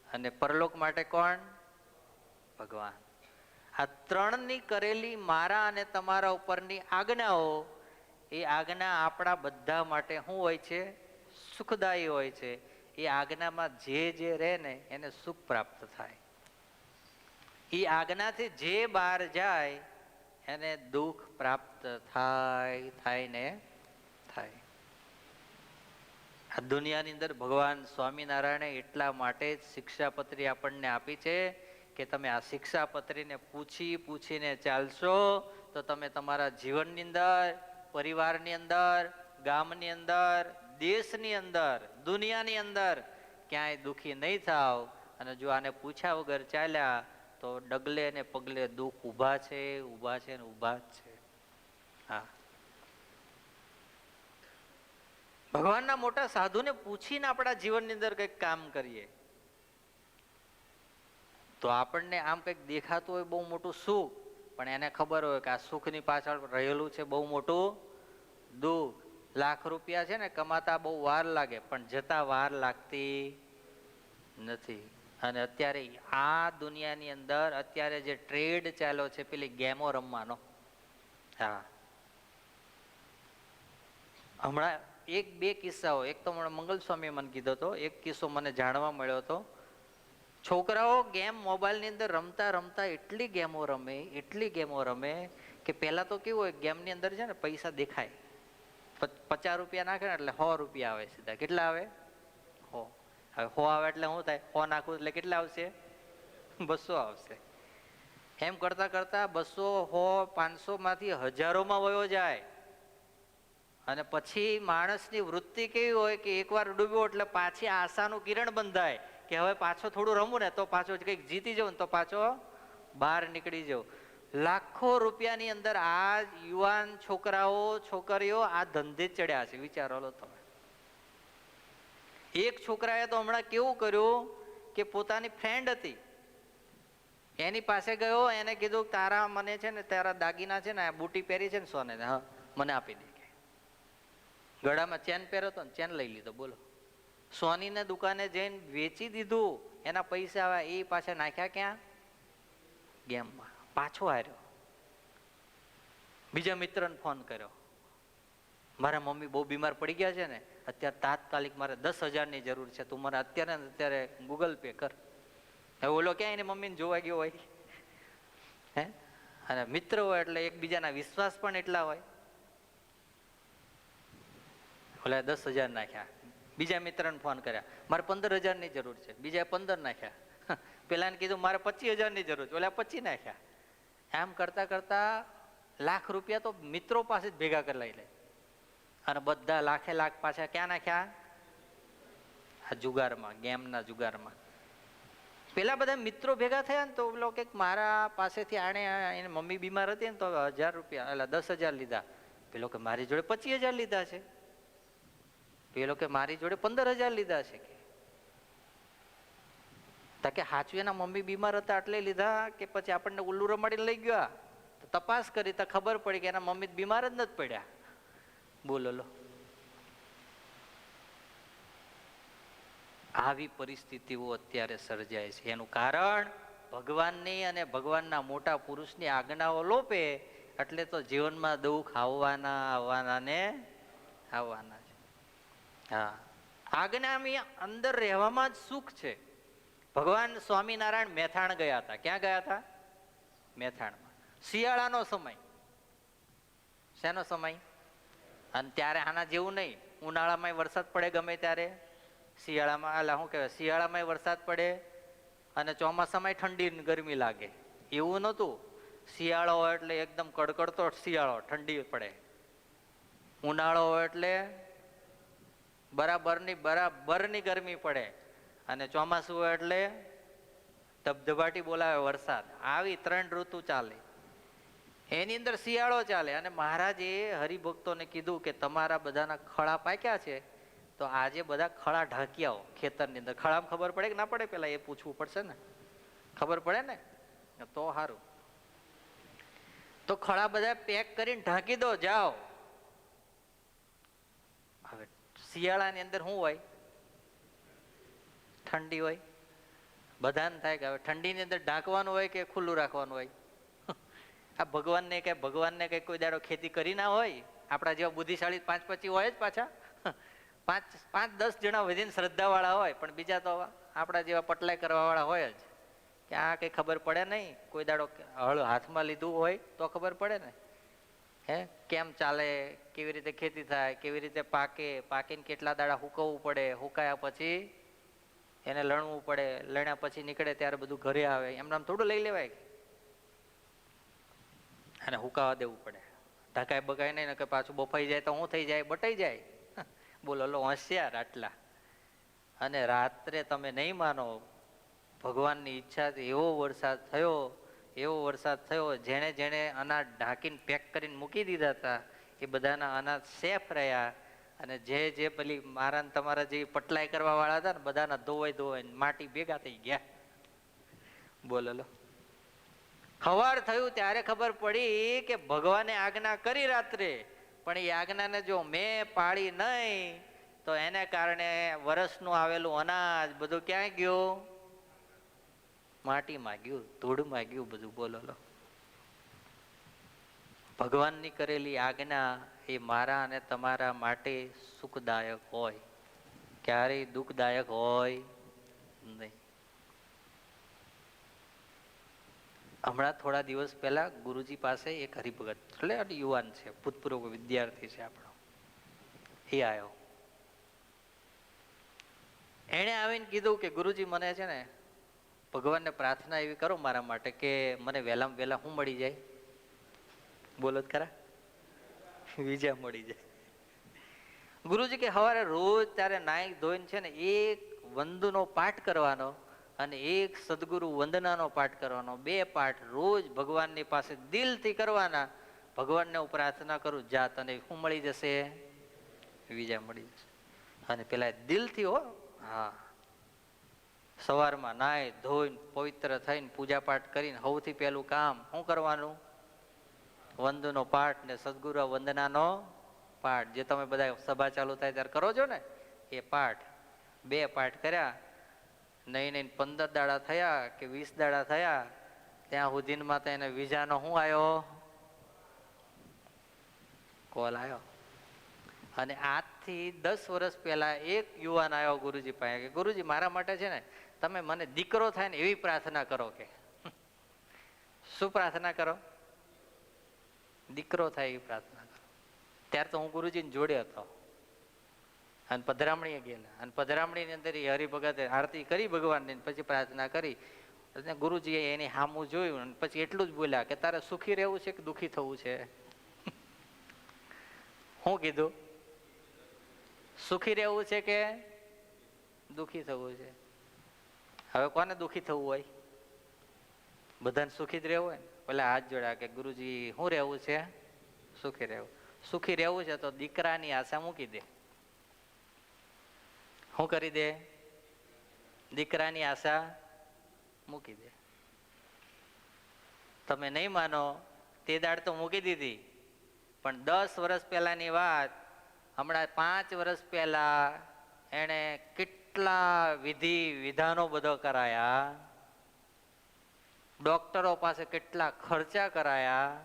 અને પરલોક માટે કોણ? ભગવાન. આ ત્રણની કરેલી મારા અને તમારા ઉપરની આજ્ઞાઓ, એ આજ્ઞા આપણા બધા માટે શું હોય છે? સુખદાયી હોય છે. એ આજ્ઞામાં જે રહે ને એને સુખ પ્રાપ્ત થાય. એ આજ્ઞાથી જે બહાર જાય એને દુઃખ પ્રાપ્ત થાય ને થાય. આ દુનિયાની અંદર ભગવાન સ્વામિનારાયણે એટલા માટે જ શિક્ષાપત્રી આપણને આપી છે કે તમે આ શિક્ષાપત્રીને પૂછીને ચાલશો તો તમે તમારા જીવનની અંદર, પરિવારની અંદર, ગામની અંદર, દેશની અંદર, દુનિયાની અંદર ક્યાંય દુઃખી નહીં થાવ. અને જો આને પૂછ્યા વગર ચાલ્યા તો ડગલે ને પગલે દુઃખ ઊભા છે ને ઊભા જ છે. હા, ભગવાનના મોટા સાધુને પૂછીને આપણા જીવનની અંદર કંઈક કામ કરીએ તો આપણને આમ કંઈક દેખાતું હોય બહુ મોટું સુખ, પણ એને ખબર હોય કે આ સુખની પાછળ રહેલું છે બહુ મોટું દુઃખ. લાખ રૂપિયા છે ને કમાતા બહુ વાર લાગે, પણ જતા વાર લાગતી નથી. અને અત્યારે આ દુનિયાની અંદર અત્યારે જે ટ્રેડ ચાલ્યો છે પેલી ગેમો રમવાનો, હા, હમણાં એક બે કિસ્સાઓ, એક તો મંગલ સ્વામીએ મને કીધો હતો, એક કિસ્સો મને જાણવા મળ્યો હતો. છોકરાઓ ગેમ મોબાઈલની અંદર રમતા રમતા એટલી ગેમો રમે કે પેલા તો કેવું હોય, ગેમની અંદર છે ને પૈસા દેખાય, 50 રૂપિયા નાખે ને એટલે 100 રૂપિયા આવે સીધા. કેટલા આવે? 100. હવે 100 આવે એટલે શું થાય? 100 નાખવું એટલે કેટલા આવશે? 200 આવશે. એમ કરતા કરતા 200, 100, 500 માંથી હજારોમાં વયો જાય. અને પછી માણસની વૃત્તિ કેવી હોય કે એકવાર ડૂબ્યો એટલે પાછી આશાનું કિરણ બંધાય કે હવે પાછો થોડું રમવું ને તો પાછો કંઈક જીતી જવું ને તો પાછો બહાર નીકળી જવું. લાખો રૂપિયાની અંદર આ યુવાન છોકરાઓ છોકરીઓ આ ધંધે ચડ્યા છે. વિચારો લો તમે. એક છોકરાએ તો હમણાં કેવું કર્યું કે પોતાની ફ્રેન્ડ હતી એની પાસે ગયો, એને કીધું તારા મને છે ને તારા દાગીના છે ને બુટી પહેરી છે ને સોને, હા મને આપી દે. ગળામાં ચેન પહેર્યો હતો ને ચેન લઈ લીધો. બોલો, સોનીને દુકાને જઈને વેચી દીધું. એના પૈસા આવ્યા, એ પાછા નાખ્યા ક્યાં? ગેમમાં. પાછો હાર્યો. બીજા મિત્રને ફોન કર્યો, મારા મમ્મી બહુ બીમાર પડી ગયા છે ને, અત્યારે તાત્કાલિક મારે 10,000ની જરૂર છે, તું મને અત્યારે ગૂગલ પે કર. હવે ઓલો ક્યાં એની મમ્મીને જોવા ગયો હોય? હે? અને મિત્ર હોય એટલે એકબીજાના વિશ્વાસ પણ એટલા હોય. ઓલા 10,000 નાખ્યા. બીજા મિત્રને ફોન કર્યા, મારે 15,000ની જરૂર છે, બીજા 15 નાખ્યા. પેલાને કીધું મારે 25,000ની જરૂર છે, ઓલા 25 નાખ્યા. આમ કરતા કરતા લાખ રૂપિયા તો મિત્રો પાસે જ ભેગા કરી લઈ લે. અને બધા લાખે લાખ પાછા ક્યાં નાખ્યા? આ જુગારમાં, ગેમના જુગારમાં. પેલા બધા મિત્રો ભેગા થયા ને તો પેલો કે મારા પાસેથી આણે એને મમ્મી બીમાર હતી ને તો 1,000 રૂપિયા એટલે 10,000 લીધા. પેલો કે મારી જોડે 25,000 લીધા છે. પેલો કે મારી જોડે 15,000 લીધા છે. કે હાચું એના મમ્મી બીમાર હતા એટલે લીધા કે પછી આપણને ઉલ્લુ રમાડીને લઈ ગયા? તો તપાસ કરી તો ખબર પડી કે એના મમ્મી બીમાર જ નથી પડ્યા. બોલો લો. આવી પરિસ્થિતિઓ અત્યારે સર્જાય છે. એનું કારણ ભગવાનની અને ભગવાનના મોટા પુરુષની આજ્ઞાઓ લોપે એટલે તો જીવનમાં દુઃખ આવવાના છે. હા, આજ્ઞાની અંદર રહેવામાં જ સુખ છે. ભગવાન સ્વામિનારાયણ મેથાણ ગયા હતા. ક્યાં ગયા હતા? મેથાણમાં. શિયાળાનો સમય. શેનો સમય? અને ત્યારે આના જેવું નહીં. ઉનાળામાં વરસાદ પડે ગમે ત્યારે, શિયાળામાં શું કહેવાય, શિયાળામાં વરસાદ પડે અને ચોમાસામાં ઠંડી ગરમી લાગે. એવું નહોતું. શિયાળો હોય એટલે એકદમ કડકડતો શિયાળો, ઠંડી પડે. ઉનાળો હોય એટલે બરાબરની ગરમી પડે. અને ચોમાસું હોય એટલે ધબધબાટી બોલાવે વરસાદ. આવી 3 ઋતુ ચાલે. એની અંદર શિયાળો ચાલે. અને મહારાજે હરિભક્તોને કીધું કે તમારા બધાના ખળા પાક્યા છે, તો આજે બધા ખળા ઢાંક્યાઓ ખેતરની અંદર, ખળામાં ખબર પડે કે ના પડે? પેલા એ પૂછવું પડશે ને, ખબર પડે ને તો સારું. તો ખળા બધા પેક કરીને ઢાંકી દો, જાઓ. હવે શિયાળાની અંદર શું હોય? ઠંડી હોય. બધાને થાય કે હવે ઠંડીની અંદર ઢાંકવાનું હોય કે ખુલ્લું રાખવાનું હોય? આ ભગવાનને કઈ કોઈ દાડો ખેતી કરી ના હોય? આપણા જેવા બુદ્ધિશાળી 5-25 હોય જ પાછા. 5-10 જણા વધીને શ્રદ્ધા વાળા હોય, પણ બીજા તો આપણા જેવા પટલાઈ કરવા વાળા હોય જ. કે આ કઈ ખબર પડે નહીં. કોઈ દાડો હળ હાથમાં લીધું હોય તો ખબર પડે ને. હે કેમ ચાલે, કેવી રીતે ખેતી થાય, કેવી રીતે પાકે, પાકીને કેટલા દાડા હુકવવું પડે, હુકાયા પછી એને લણવું પડે, લણ્યા પછી નીકળે ત્યારે બધું ઘરે આવે. એમને આમ થોડું લઈ લેવાય, અને હુકાવા દેવું પડે. ઢકાય બકાય નહીં ને કે પાછું બફાઈ જાય તો શું થઈ જાય? બટાઈ જાય. બોલો લો હોશિયાર આટલા. અને રાત્રે તમે નહીં માનો, ભગવાનની ઈચ્છાથી એવો વરસાદ થયો, જેણે જેણે અનાજ ઢાંકીને પેક કરીને મૂકી દીધા હતા એ બધાના અનાજ સેફ રહ્યા. અને જે પેલી મારા તમારા જે પટલાઈ કરવા વાળા હતા ને, બધાના ધોવાઈ માટી ભેગા થઈ ગયા. બોલો લો. સવાર થયું ત્યારે ખબર પડી કે ભગવાને આજ્ઞા કરી રાત્રે, પણ એ આજ્ઞાને જો મેં પાળી નહીં તો એને કારણે વરસનું આવેલું અનાજ બધું ક્યાં ગયું? માટીમાં ગયું, ધૂળમાં ગયું બધું. બોલો લો. ભગવાનની કરેલી આજ્ઞા એ મારા અને તમારા માટે સુખદાયક હોય, ક્યારેય દુઃખદાયક હોય નહીં. હમણાં થોડા દિવસ પહેલા ગુરુજી પાસે એક હરિભગત, એટલે યુવાન છે, ભૂતપૂર્વ વિદ્યાર્થી છે આપણો, એ આવ્યો. એને આવીને કીધું કે ગુરુજી મને છે ને ભગવાનને પ્રાર્થના એવી કરો મારા માટે કે મને વહેલામાં વહેલા શું મળી જાય? બોલો જ ખરા, વિઝા મળી જાય. ગુરુજી કે સવારે રોજ તારે નાઈ ધોઈને છે ને એક વંદનો પાઠ કરવાનો અને એક સદગુરુ વંદનાનો પાઠ કરવાનો, 2 પાઠ રોજ ભગવાનની પાસે દિલથી કરવાના. ભગવાનને હું પ્રાર્થના કરું, જા તને શું મળી જશે? વિઝા મળી જશે. અને પેલા દિલથી હો. હા, સવારમાં નાય ધોઈને પવિત્ર થઈને પૂજા પાઠ કરીને સૌથી પહેલું કામ શું કરવાનું? વંદનો પાઠ ને સદગુરુ વંદનાનો પાઠ, જે તમે બધા સભા ચાલુ થાય ત્યારે કરો છો ને, એ પાઠ. 2 પાઠ કર્યા. નહીં 15 દાડા થયા કે 20 દાડા થયા, ત્યાં સુધીમાં તો એને વિઝાનો શું આવ્યો? કોલ આવ્યો. અને આજથી 10 વર્ષ પહેલા એક યુવાન આવ્યો ગુરુજી પાસે કે ગુરુજી મારા માટે છે ને તમે મને દીકરો થાય ને એવી પ્રાર્થના કરો. કે શું પ્રાર્થના કરો? દીકરો થાય એવી પ્રાર્થના કરો. ત્યારે તો હું ગુરુજીની જોડે હતો અને પધરામણીએ ગયેલા, અને પધરામણીની અંદર એ હરિભગત આરતી કરી ભગવાનની, પછી પ્રાર્થના કરી. ગુરુજીએ એની સામું જોયું અને પછી એટલું જ બોલ્યા કે તારે સુખી રહેવું છે કે દુઃખી થવું છે? શું કીધું? સુખી રહેવું છે કે દુઃખી થવું છે? હવે કોને દુઃખી થવું હોય? બધાને સુખી જ રહેવું હોય ને. પેલા હાથ જોડ્યા કે ગુરુજી શું રહેવું છે? સુખી રહેવું. સુખી રહેવું છે તો દીકરાની આશા મૂકી દે. શું કરી દે? દીકરાની આશા મૂકી દે. તમે નહીં માનો, તે દાડ તો મૂકી દીધી, પણ 10 વર્ષ પહેલાની વાત, હમણાં 5 વર્ષ પહેલા એને કેટલા વિધિ વિધાનો બધો કરાયા, ડોક્ટરો પાસે કેટલા ખર્ચા કરાયા,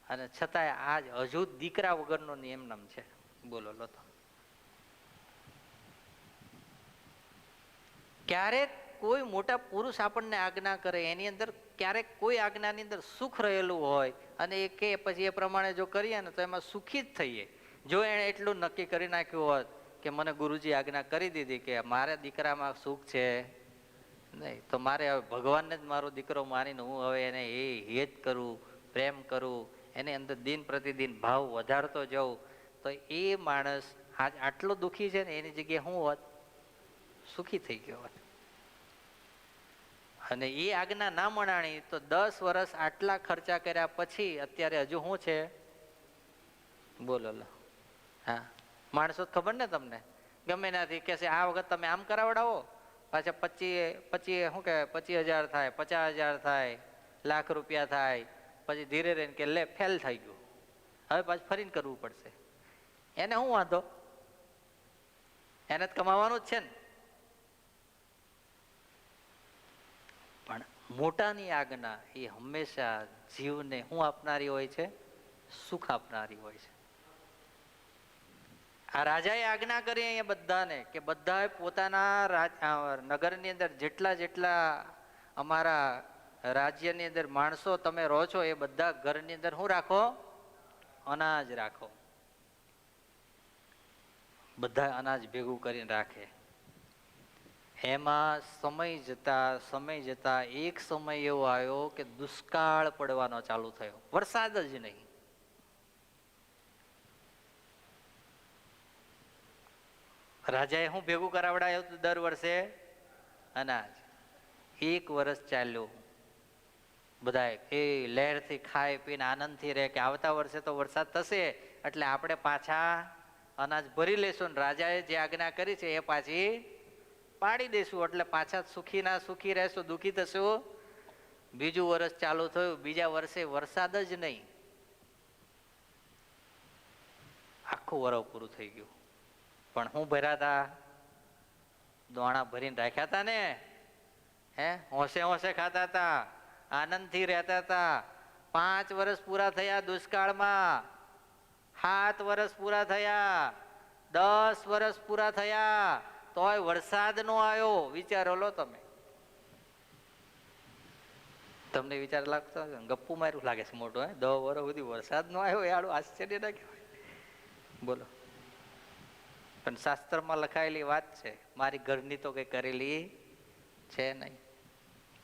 અને છતાંય આજ હજુ દીકરા વગરનો નિયમ નામ છે. બોલો લો. તો ક્યારેક કોઈ મોટા પુરુષ આપણને આજ્ઞા કરે, એની અંદર ક્યારેક કોઈ આજ્ઞાની અંદર સુખ રહેલું હોય અને એ કે પછી એ પ્રમાણે જો કરીએ ને તો એમાં સુખી જ થઈએ. જો એણે એટલું નક્કી કરી નાખ્યું હોત કે મને ગુરુજી આજ્ઞા કરી દીધી કે મારે દીકરામાં સુખ છે નહીં, તો મારે હવે ભગવાનને જ મારો દીકરો માનીને હું હવે એને એ હેત કરું, પ્રેમ કરું, એની અંદર દિન પ્રતિદિન ભાવ વધારતો જાઉં, તો એ માણસ આજ આટલો દુઃખી છે ને એની જગ્યાએ શું હોત? સુખી થઈ ગયો હોત. અને એ આજ્ઞા ના મનાણી તો 10 વર્ષ આટલા ખર્ચા કર્યા પછી અત્યારે હજુ શું છે? બોલો લો. હા, માણસો ખબર ને તમને, ગમે ત્યાંથી કે છે આ વખત તમે આમ કરાવડાવો, પાછા 25 શું કે 25,000 થાય, 50,000 થાય, લાખ રૂપિયા થાય, પછી ધીરે રહીને કે લે ફેલ થઈ ગયું, હવે પાછું ફરીને કરવું પડશે. એને શું વાંધો? એને જ કમાવાનું જ છે ને. પણ મોટાની આજ્ઞા એ હંમેશા જીવને શું આપનારી હોય છે? સુખ આપનારી હોય છે. આ રાજાએ આજ્ઞા કરી અહીંયા બધાને કે બધા પોતાના નગરની અંદર જેટલા અમારા રાજ્યની અંદર માણસો તમે રહો છો એ બધા ઘરની અંદર શું રાખો? અનાજ રાખો. બધા અનાજ ભેગું કરીને રાખે. એમાં સમય જતા એક સમય એવો આવ્યો કે દુષ્કાળ પડવાનો ચાલુ થયો, વરસાદ જ નહીં. રાજાએ શું ભેગું કરાવડાયું હતું દર વર્ષે? અનાજ. એક વર્ષ ચાલ્યો, બધા એ લહેરથી ખાઈ પીને આનંદથી રહે કે આવતા વર્ષે તો વરસાદ થશે એટલે આપણે પાછા અનાજ ભરી લેશું, રાજાએ જે આજ્ઞા કરી છે એ પાછી પાડી દેશું, એટલે પાછા સુખી ના સુખી રહેશું, દુઃખી થશું. બીજું વર્ષ ચાલુ થયું, બીજા વર્ષે વરસાદ જ નહીં. આખું વરસ પૂરું થઈ ગયું. પણ હું ભર્યા હતા? દોણા ભરીને રાખ્યા હતા ને, હે હોંશે હોંશે ખાતા હતા, આનંદથી રહેતા હતા. 5 વર્ષ પૂરા થયા દુષ્કાળમાં, 7 વર્ષ પૂરા થયા, 10 વર્ષ પૂરા થયા, તોય વરસાદ નો આવ્યો. વિચારો લો તમે. તમને વિચાર લાગતો ગપ્પુ માર્યું લાગે છે મોટો, 10 વર્ષ સુધી વરસાદ નો આવ્યો, એ આડું આશ્ચર્ય ના કહેવાય? બોલો. પણ શાસ્ત્રમાં લખાયેલી વાત છે, મારી ઘરની તો કઈ કરેલી છે નહીં,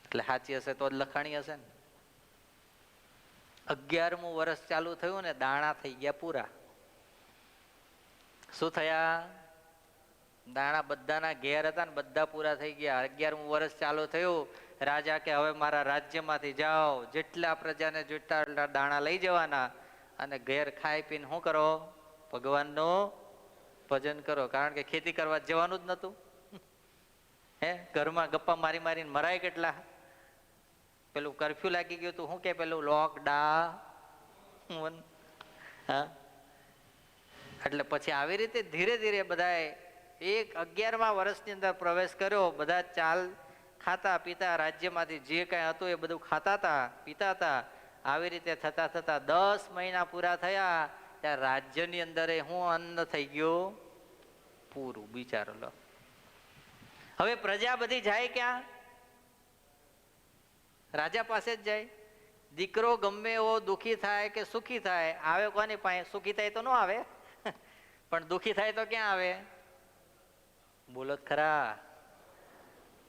એટલે સાચી હશે તો જ લખાણી હશે ને. 11મું વર્ષ ચાલુ થયું ને, દાણા થઈ ગયા પૂરા. શું થયા? દાણા બધાના ઘેર હતા ને બધા પૂરા થઈ ગયા. 11મું વર્ષ ચાલુ થયું. રાજા કે હવે મારા રાજ્યમાંથી જાઓ, જેટલા પ્રજાને જેટલા દાણા લઈ જવાના અને ઘેર ખાઈ પીને શું કરો? ભગવાનનું ભજન કરો. કારણ કે ખેતી કરવા જવાનું જ નતું. હે ઘરમાં ગપ્પા મારી મારીને મરાય કેટલા. પેલું કર્ફ્યુ લાગી ગયું હતું, શું કે પેલું લોકડાઉન. હા, એટલે પછી આવી રીતે ધીરે ધીરે બધાએ 11મા વર્ષની અંદર પ્રવેશ કર્યો. બધા ચાલ ખાતા પીતા, રાજ્યમાંથી જે કઈ હતું એ બધું ખાતા હતા, પીતા હતા. આવી રીતે થતા થતા 10 મહિના પૂરા થયા ત્યાં રાજ્યની અંદર હું અન્ન થઈ ગયું પૂરું. વિચારો લો. હવે પ્રજા બધી જાય ક્યાં? રાજા પાસે જ જાય. દીકરો ગમે એવો દુઃખી થાય કે સુખી થાય, આવે કોની પાસે? સુખી થાય તો ન આવે, પણ દુઃખી થાય તો ક્યાં આવે? બોલો ખરા.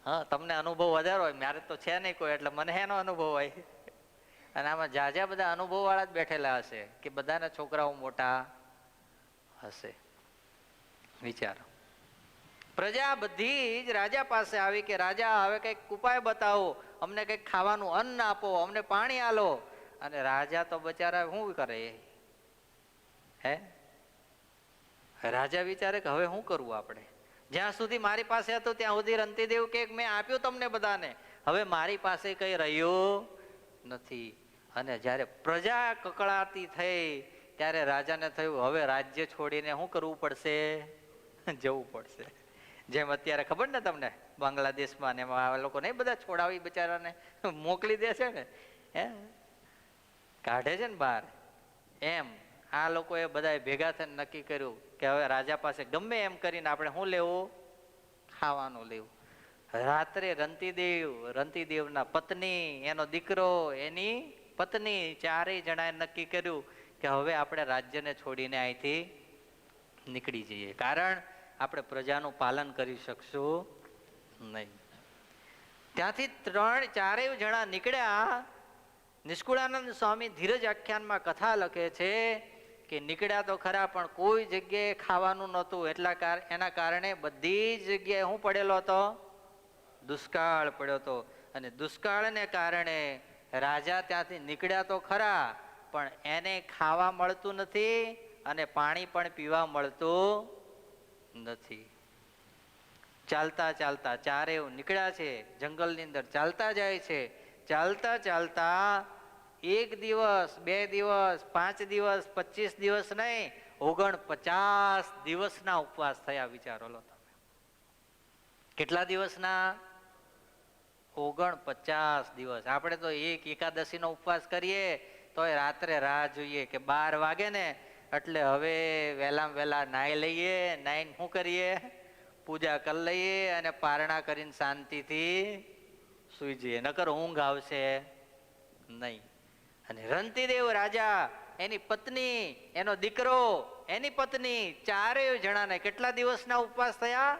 હા, તમને અનુભવ વધારે હોય, મારે તો છે નહીં કોઈ, એટલે મને એનો અનુભવ હોય. અને આમાં જાજા બધા અનુભવ વાળા જ બેઠેલા હશે કે બધાના છોકરાઓ મોટા હશે. વિચારો. પ્રજા બધી જ રાજા પાસે આવી કે રાજા હવે કઈક ઉપાય બતાવો, અમને કઈક ખાવાનું અન્ન આપો, અમને પાણી આલો. અને રાજા તો બચારા શું કરે? હે રાજા વિચારે કે હવે શું કરવું આપણે? જ્યાં સુધી મારી પાસે હતું ત્યાં સુધી રંતીદેવ કે મેં આપ્યું તમને બધાને, હવે મારી પાસે કઈ રહ્યું નથી. અને જયારે પ્રજા કકળાતી થઈ ત્યારે રાજાને થયું હવે રાજ્ય છોડીને શું કરવું પડશે? જવું પડશે. જેમ અત્યારે ખબર ને તમને બાંગ્લાદેશમાં ને એમાં લોકો નહીં બધા છોડાવી બિચારાને મોકલી દે છે ને, હે કાઢે છે ને બહાર. એમ આ લોકોએ બધા ભેગા થઈને નક્કી કર્યું કે હવે રાજા પાસે ગમે એમ કરીને આપણે શું લેવું? ખાવાનું લેવું. રાત્રે રંતીદેવના પત્ની, એનો દીકરો, એની પત્ની, ચારેય જણાએ નક્કી કર્યું કે હવે આપણે રાજ્યને છોડીને અહીંથી નીકળી જઈએ, કારણ આપણે પ્રજાનું પાલન કરી શકશું નહીં. ત્યાંથી ચારેય જણા નીકળ્યા. નિષ્કુળાનંદ સ્વામી ધીરજ આખ્યાનમાં કથા લખે છે કે નીકળ્યા તો ખરા પણ કોઈ જગ્યાએ ખાવાનું નહોતું, એના કારણે બધી જગ્યાએ શું પડેલો હતો? દુષ્કાળ પડ્યો હતો. અને દુષ્કાળને કારણે રાજા ત્યાંથી નીકળ્યા તો ખરા પણ એને ખાવા મળતું નથી અને પાણી પણ પીવા મળતું નથી. ચાલતા ચાલતા ચારે નીકળ્યા છે, જંગલની અંદર ચાલતા જાય છે. ચાલતા ચાલતા 1 દિવસ, 2 દિવસ, 5 દિવસ, 25 દિવસ નહીં, 49 દિવસના ઉપવાસ થયા. વિચારો લો તમે. કેટલા દિવસના? 49 દિવસ. આપણે તો એકાદશીનો ઉપવાસ કરીએ તો રાત્રે રાહ જોઈએ કે 12 વાગે ને એટલે હવે વહેલામાં વહેલા નાહી લઈએ. નાહીને શું કરીએ? પૂજા કરી લઈએ અને પારણા કરીને શાંતિથી સુઈ જઈએ. નકર ઊંઘ આવશે નહીં. અને રંતીદેવ રાજા, એની પત્ની, એનો દીકરો, એની પત્ની, ચારેય જણાને કેટલા દિવસના ઉપવાસ થયા?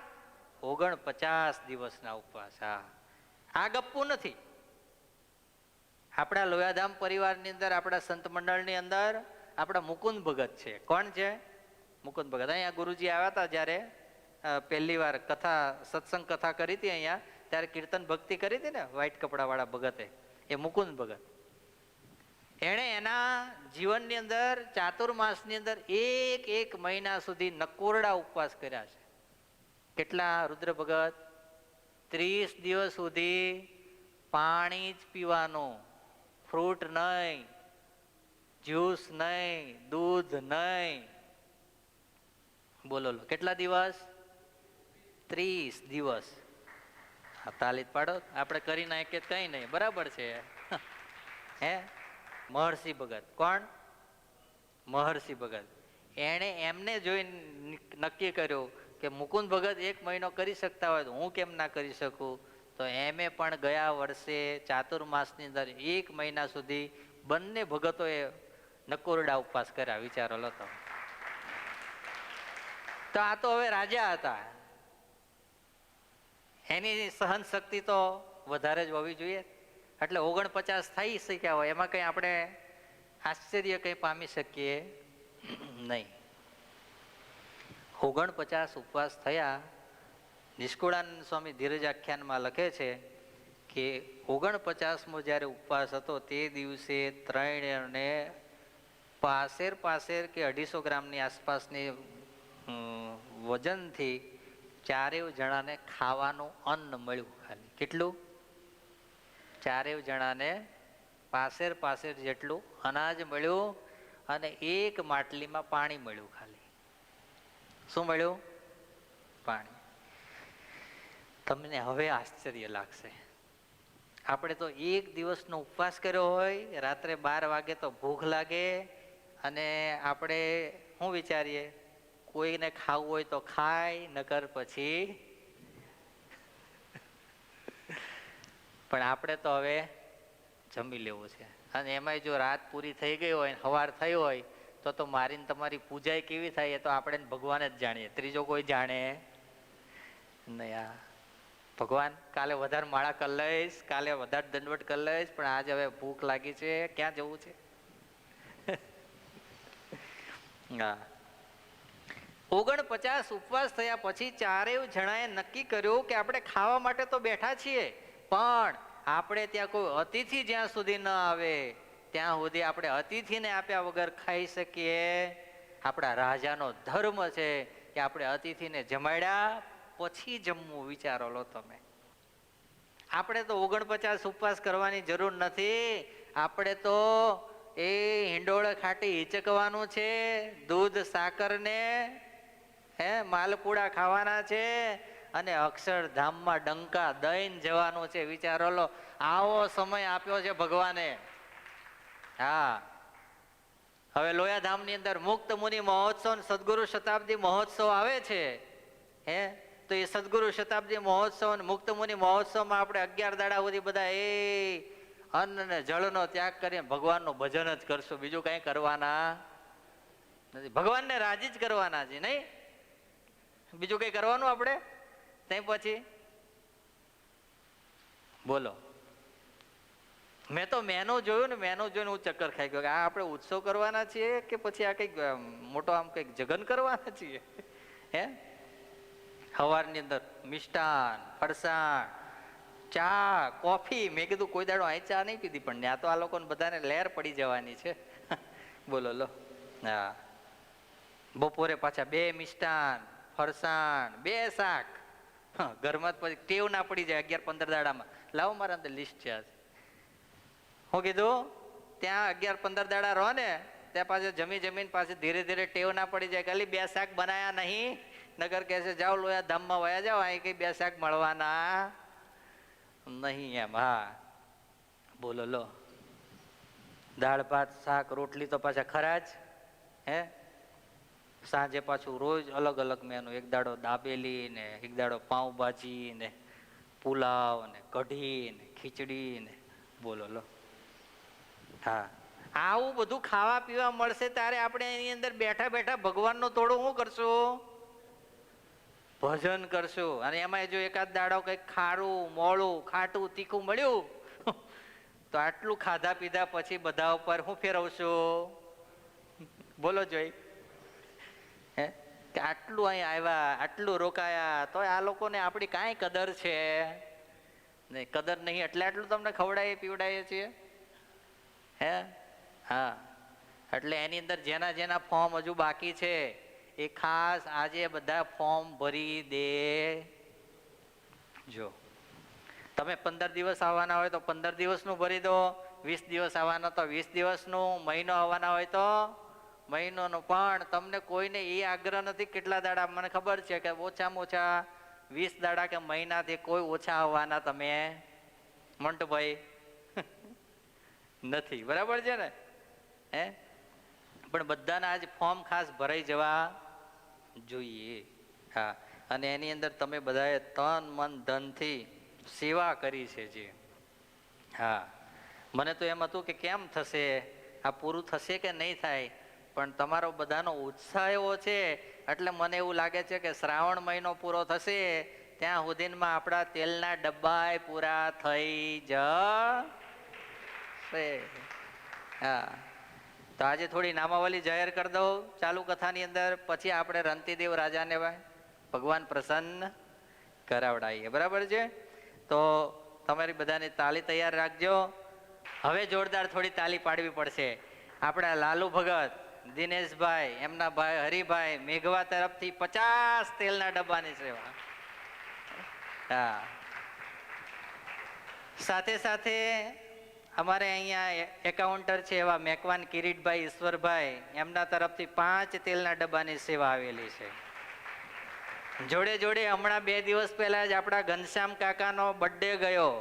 49 દિવસના ઉપવાસ. હા, આ ગપ્પુ નથી. આપણા લોયાધામ પરિવારની અંદર, આપણા સંત મંડળની અંદર આપણા મુકુંદ ભગત છે. કોણ છે? મુકુંદ ભગત. અહીંયા ગુરુજી આવ્યા હતા જ્યારે પહેલી વાર કથા, સત્સંગ કથા કરી હતી અહીંયા, ત્યારે કીર્તન ભક્તિ કરી હતી ને વ્હાઈટ કપડા વાળા ભગતે, એ મુકુંદ ભગત. એણે એના જીવનની અંદર ચાતુર્માસની અંદર એક મહિના સુધી નકોરડા ઉપવાસ કર્યા છે. કેટલા રુદ્ર ભગત? 30 દિવસ સુધી પાણી જ પીવાનું, ફ્રૂટ નહીં, જ્યુસ નહીં, દૂધ નહીં. બોલો કેટલા દિવસ? 30 દિવસ. તાલીત પાડો, આપણે કરી નાખીએ કઈ નહીં, બરાબર છે. હે, મહર્ષિ ભગત. કોણ? મહર્ષિ ભગત. એણે એમને જોઈ નક્કી કર્યું કે મુકુંદ ભગત 1 મહિનો કરી શકતા હોય તો હું કેમ ના કરી શકું. તો એમે પણ ગયા વર્ષે ચાતુર્માસની અંદર 1 મહિના સુધી બંને ભગતોએ નકોરડા ઉપવાસ કર્યા. વિચારો લો તો. તો આ તો હવે રાજા હતા, એની સહન શક્તિ તો વધારે જ હોવી જોઈએ. એટલે 49 થઈ શક્યા હોય એમાં કઈ આપણે આશ્ચર્ય કઈ પામી શકીએ નહીં. 49 ઉપવાસ થયા. નિષ્કુળાનંદ સ્વામી ધીરજ આખ્યાનમાં લખે છે કે 49મો જ્યારે ઉપવાસ હતો તે દિવસે ત્રણેયને પાસેર કે 250 ગ્રામની આસપાસની વજનથી ચારેય જણાને ખાવાનું અન્ન મળ્યું. ખાલી કેટલું? ચારેય જણાને પાસેર જેટલું અનાજ મળ્યું અને 1 માટલીમાં પાણી મળ્યું. ખાલી શું મળ્યું? પાણી. તમને હવે આશ્ચર્ય લાગશે. આપણે તો 1 દિવસનો ઉપવાસ કર્યો હોય, રાત્રે 12 વાગે તો ભૂખ લાગે અને આપણે શું વિચારીએ? કોઈને ખાવું હોય તો ખાય, નકર પછી. પણ આપણે તો હવે જમી લેવું છે. અને એમાંય જો રાત પૂરી થઈ ગઈ હોય, સવાર થઈ હોય તો મારીને તમારી પૂજા કેવી થાય એ તો આપણે ભગવાન જ જાણીએ, ત્રીજો કોઈ જાણે નહીં. ભગવાન કાલે વધારે માળા કરી લઈશ, કાલે વધારે દંડવટ કરી લઈશ, પણ આજે હવે ભૂખ લાગી છે, ક્યાં જવું છે? હા. 49 ઉપવાસ થયા પછી ચારેય જણાએ નક્કી કર્યું કે આપણે ખાવા માટે તો બેઠા છીએ, પણ આપણે ત્યાં કોઈ અતિથિ જ્યાં સુધી ન આવે ત્યાં સુધી આપણે અતિથિને આપ્યા વગર ખાઈ શકીએ. આપણા રાજાનો ધર્મ છે કે આપણે અતિથિને જમાડ્યા પછી જમવું. વિચારો લો તમે. આપણે તો 49 ઉપવાસ કરવાની જરૂર નથી. આપણે તો એ હિંડોળ ખાટી હિચકવાનું છે, દૂધ સાકર ને માલપુડા ખાવાના છે અને અક્ષરધામમાં ડંકા દઈને જવાનું છે. વિચારો લો, આવો સમય આપ્યો છે ભગવાને. હા, હવે લોયાધામની અંદર મુક્ત મુનિ મહોત્સવ, સદગુરુ શતાબ્દી મહોત્સવ આવે છે. તો એ સદગુરુ શતાબ્દી મહોત્સવ અને મુક્ત મુનિ મહોત્સવમાં આપણે 11 દાડા સુધી બધા અન્ન ને જળનો ત્યાગ કરીને ભગવાનનું ભજન જ કરશું. બીજું કઈ કરવાના નથી. ભગવાનને રાજી જ કરવાના છે, નહીં? બીજું કઈ કરવાનું આપણે ત્યાં પછી? બોલો. મેં તો મેનુ જોયું ને, મેનુ જોઈને હું ચક્કર ખાઈ ગયો કે આ આપણે ઉત્સવ કરવાના છીએ કે પછી આ કઈક મોટો આમ કઈક જગન કરવાના છીએ. સવારની અંદર મિષ્ટાન, ફરસાણ, ચા, કોફી. મેં કીધું કોઈ દાડો અહીં ચા નહીં પીધી, પણ ત્યાં તો આ લોકોને બધાને લહેર પડી જવાની છે. બોલો લો. હા, બપોરે પાછા 2 મિષ્ટાન, ફરસાણ, 2 શાક. ઘરમાં પછી ટેવ ના પડી જાય 11-15 દાડામાં. લાવો મારા અંદર લિસ્ટ છે આજે. હું કીધું ત્યાં 11-15 દાડા રહો ને ત્યાં પાછું જમીન પાછી ધીરે ધીરે ટેવ ના પડી જાય. ખાલી 2 શાક બનાયા નહીં, નગર કહે છે જાઓ લોયા ધામમાં વયા જાઓ, અહીં કઈ 2 શાક મળવાના નહીં એમ. હા બોલો લો, દાળ ભાત શાક રોટલી તો પાછા ખરા જ. હે સાંજે પાછું રોજ અલગ અલગ મેનુ. એક દાડો દાબેલી ને, એક દાડો પાઉંભાજી ને, પુલાવ ને, કઢી ને, ખીચડી ને. બોલો લો. હા આવું બધું ખાવા પીવા મળશે ત્યારે આપણે એની અંદર બેઠા બેઠા ભગવાનનું થોડું શું કરશું? ભજન કરશું. અને એમાં જો એકાદ દાડો કંઈક ખારું મોળું ખાટું તીખું મળ્યું તો આટલું ખાધા પીધા પછી બધા ઉપર હું ફેરવશું? બોલો જોઈ. હે કે આટલું અહીં આવ્યા, આટલું રોકાયા, તો આ લોકોને આપણી કાંઈ કદર છે નહીં. કદર નહીં એટલે આટલું તમને ખવડાવીએ પીવડાવીએ છીએ. હે હા એટલે એની અંદર જેના જેના ફોર્મ હજુ બાકી છે એ ખાસ આજે બધા ફોર્મ ભરી દે. જો તમે 15 દિવસ આવવાના હોય તો 15 દિવસનું ભરી દો, 20 દિવસ આવવાના તો 20 દિવસનું, મહિનો આવવાના હોય તો મહિનોનું. પણ તમને કોઈને એ આગ્રહ નથી કેટલા દાડા. મને ખબર છે કે ઓછામાં ઓછા 20 દાડા કે મહિનાથી કોઈ ઓછા આવવાના તમે મંટુભાઈ નથી. બરાબર છે ને? હે પણ બધાના આજ ફોર્મ ખાસ ભરાઈ જવા જોઈએ. હા અને એની અંદર તમે બધાએ તન મન ધનથી સેવા કરી છે જે. હા મને તો એમ હતું કે કેમ થશે, આ પૂરું થશે કે નહીં થાય, પણ તમારો બધાનો ઉત્સાહ એવો છે એટલે મને એવું લાગે છે કે શ્રાવણ મહિનો પૂરો થશે ત્યાં સુધીમાં આપણા તેલના ડબ્બા પૂરા થઈ જશે. હા તો આજે થોડી નામાવલી જાહેર કરી દઉં ચાલુ કથાની અંદર, પછી આપણે રંતીદેવ રાજાને ભગવાન પ્રસન્ન કરાવડાવીએ. બરાબર છે? તો તમારી બધાની તાળી તૈયાર રાખજો. હવે જોરદાર થોડી તાળી પાડવી પડશે. આપણા લાલુ ભગત, દિનેશભાઈ, એમના ભાઈ હરિભાઈ મેઘવા તરફથી 50 તેલના ડબ્બાની સેવા. હા સાથે સાથે અમારે અહીંયા એકાઉન્ટર છે એવા મેકવાન કિરીટભાઈ ઈશ્વરભાઈ, એમના તરફથી 5 તેલના ડબ્બાની સેવા આવેલી છે. જોડે જોડે હમણાં 2 દિવસ પહેલા જ આપણા ઘનશ્યામ કાકાનો બર્થડે ગયો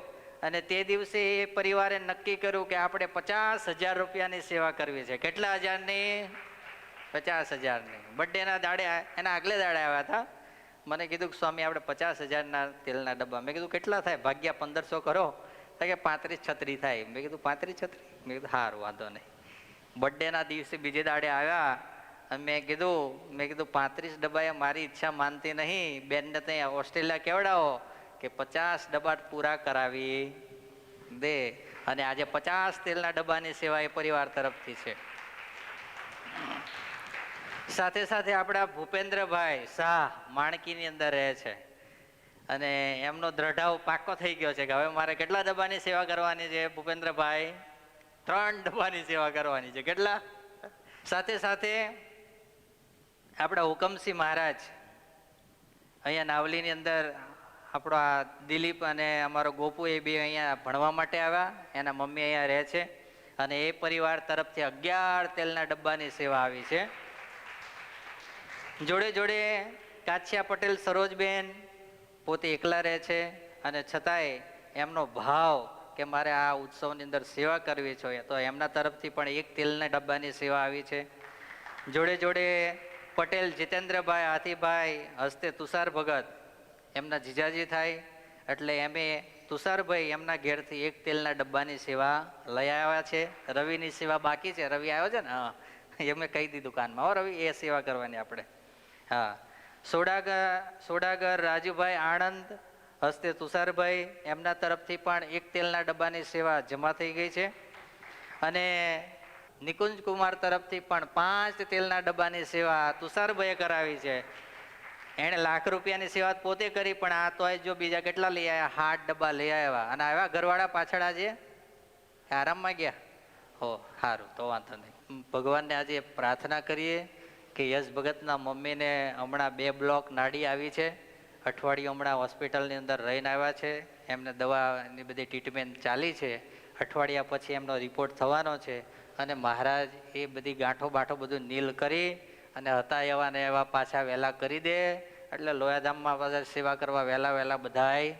અને તે દિવસે એ પરિવારે નક્કી કર્યું કે આપણે 50,000 રૂપિયાની સેવા કરવી છે. કેટલા હજારની? 50,000ની. બર્થડેના દાડે, એના આગલે દાડે આવ્યા હતા. મને કીધું કે સ્વામી આપણે 50,000ના તેલના ડબ્બા. મેં કીધું કેટલા થાય? ભાગ્યા 1500 કરો કે 35-36 થાય. મેં કીધું 35-36? મેં કીધું સારું વાંધો નહીં. બર્થડેના દિવસે બીજે દાડે આવ્યા અને મેં કીધું 35 ડબ્બાએ મારી ઈચ્છા માનતી નહીં, બેનને ત્યાં ઓસ્ટ્રેલિયા કેવડાવો કે 50 ડબ્બા પૂરા કરાવી દે. અને આજે 50 તેલના ડબ્બાની સેવા એ પરિવાર તરફથી છે. સાથે સાથે આપણા ભૂપેન્દ્રભાઈ શાહ માણકીની અંદર રહે છે અને એમનો દ્રઢાવ પાકો થઈ ગયો છે કે હવે મારે કેટલા ડબ્બાની સેવા કરવાની છે ભૂપેન્દ્રભાઈ? 3 ડબ્બાની સેવા કરવાની છે. કેટલા? સાથે સાથે આપણા હુકમસિંહ મહારાજ અહીંયા નાવલીની અંદર, આપણો આ દિલીપ અને અમારો ગોપુ એ બે અહીંયા ભણવા માટે આવ્યા. એના મમ્મી અહીંયા રહે છે અને એ પરિવાર તરફથી 11 તેલના ડબ્બાની સેવા આવી છે. જોડે જોડે કાછિયા પટેલ સરોજબેન પોતે એકલા રહે છે અને છતાંય એમનો ભાવ કે મારે આ ઉત્સવની અંદર સેવા કરવી છે તો એમના તરફથી પણ 1 તેલના ડબ્બાની સેવા આવી છે. જોડે જોડે પટેલ જીતેન્દ્રભાઈ હાથીભાઈ હસ્તે તુષાર ભગત એમના જીજાજી થાય એટલે એમે તુષારભાઈ એમના ઘેરથી 1 તેલના ડબ્બાની સેવા લઈ આવ્યા છે. રવિની સેવા બાકી છે. રવિ આવ્યો છે ને? હા એમ કહી દીધું કાનમાં, હો રવિ એ સેવા કરવાની આપણે. હા સોડાગર રાજુભાઈ આણંદ હસ્તે તુષારભાઈ એમના તરફથી પણ 1 તેલના ડબ્બાની સેવા જમા થઈ ગઈ છે. અને નિકુંજ કુમાર તરફથી પણ 5 તેલના ડબ્બાની સેવા તુષારભાઈએ કરાવી છે. એણે લાખ રૂપિયાની સેવા પોતે કરી, પણ આ તો જો બીજા કેટલા લઈ આવ્યા? 8 ડબ્બા લઈ આવ્યા. અને આવ્યા ઘરવાળા પાછળ આજે આરામમાં ગયા. હો સારું, તો વાંધો નહીં. ભગવાનને આજે પ્રાર્થના કરીએ કે યશ ભગતના મમ્મીને હમણાં 2 બ્લોક નાડી આવી છે અઠવાડિયું હમણાં હોસ્પિટલની અંદર રહીને આવ્યા છે. એમને દવાની બધી ટ્રીટમેન્ટ ચાલી છે. અઠવાડિયા પછી એમનો રિપોર્ટ થવાનો છે. અને મહારાજ એ બધી ગાંઠો બાંઠો બધું નીલ કરી અને હતા એવા ને એવા પાછા વહેલા કરી દે, એટલે લોયાધામમાં પાછા સેવા કરવા વહેલા બધાય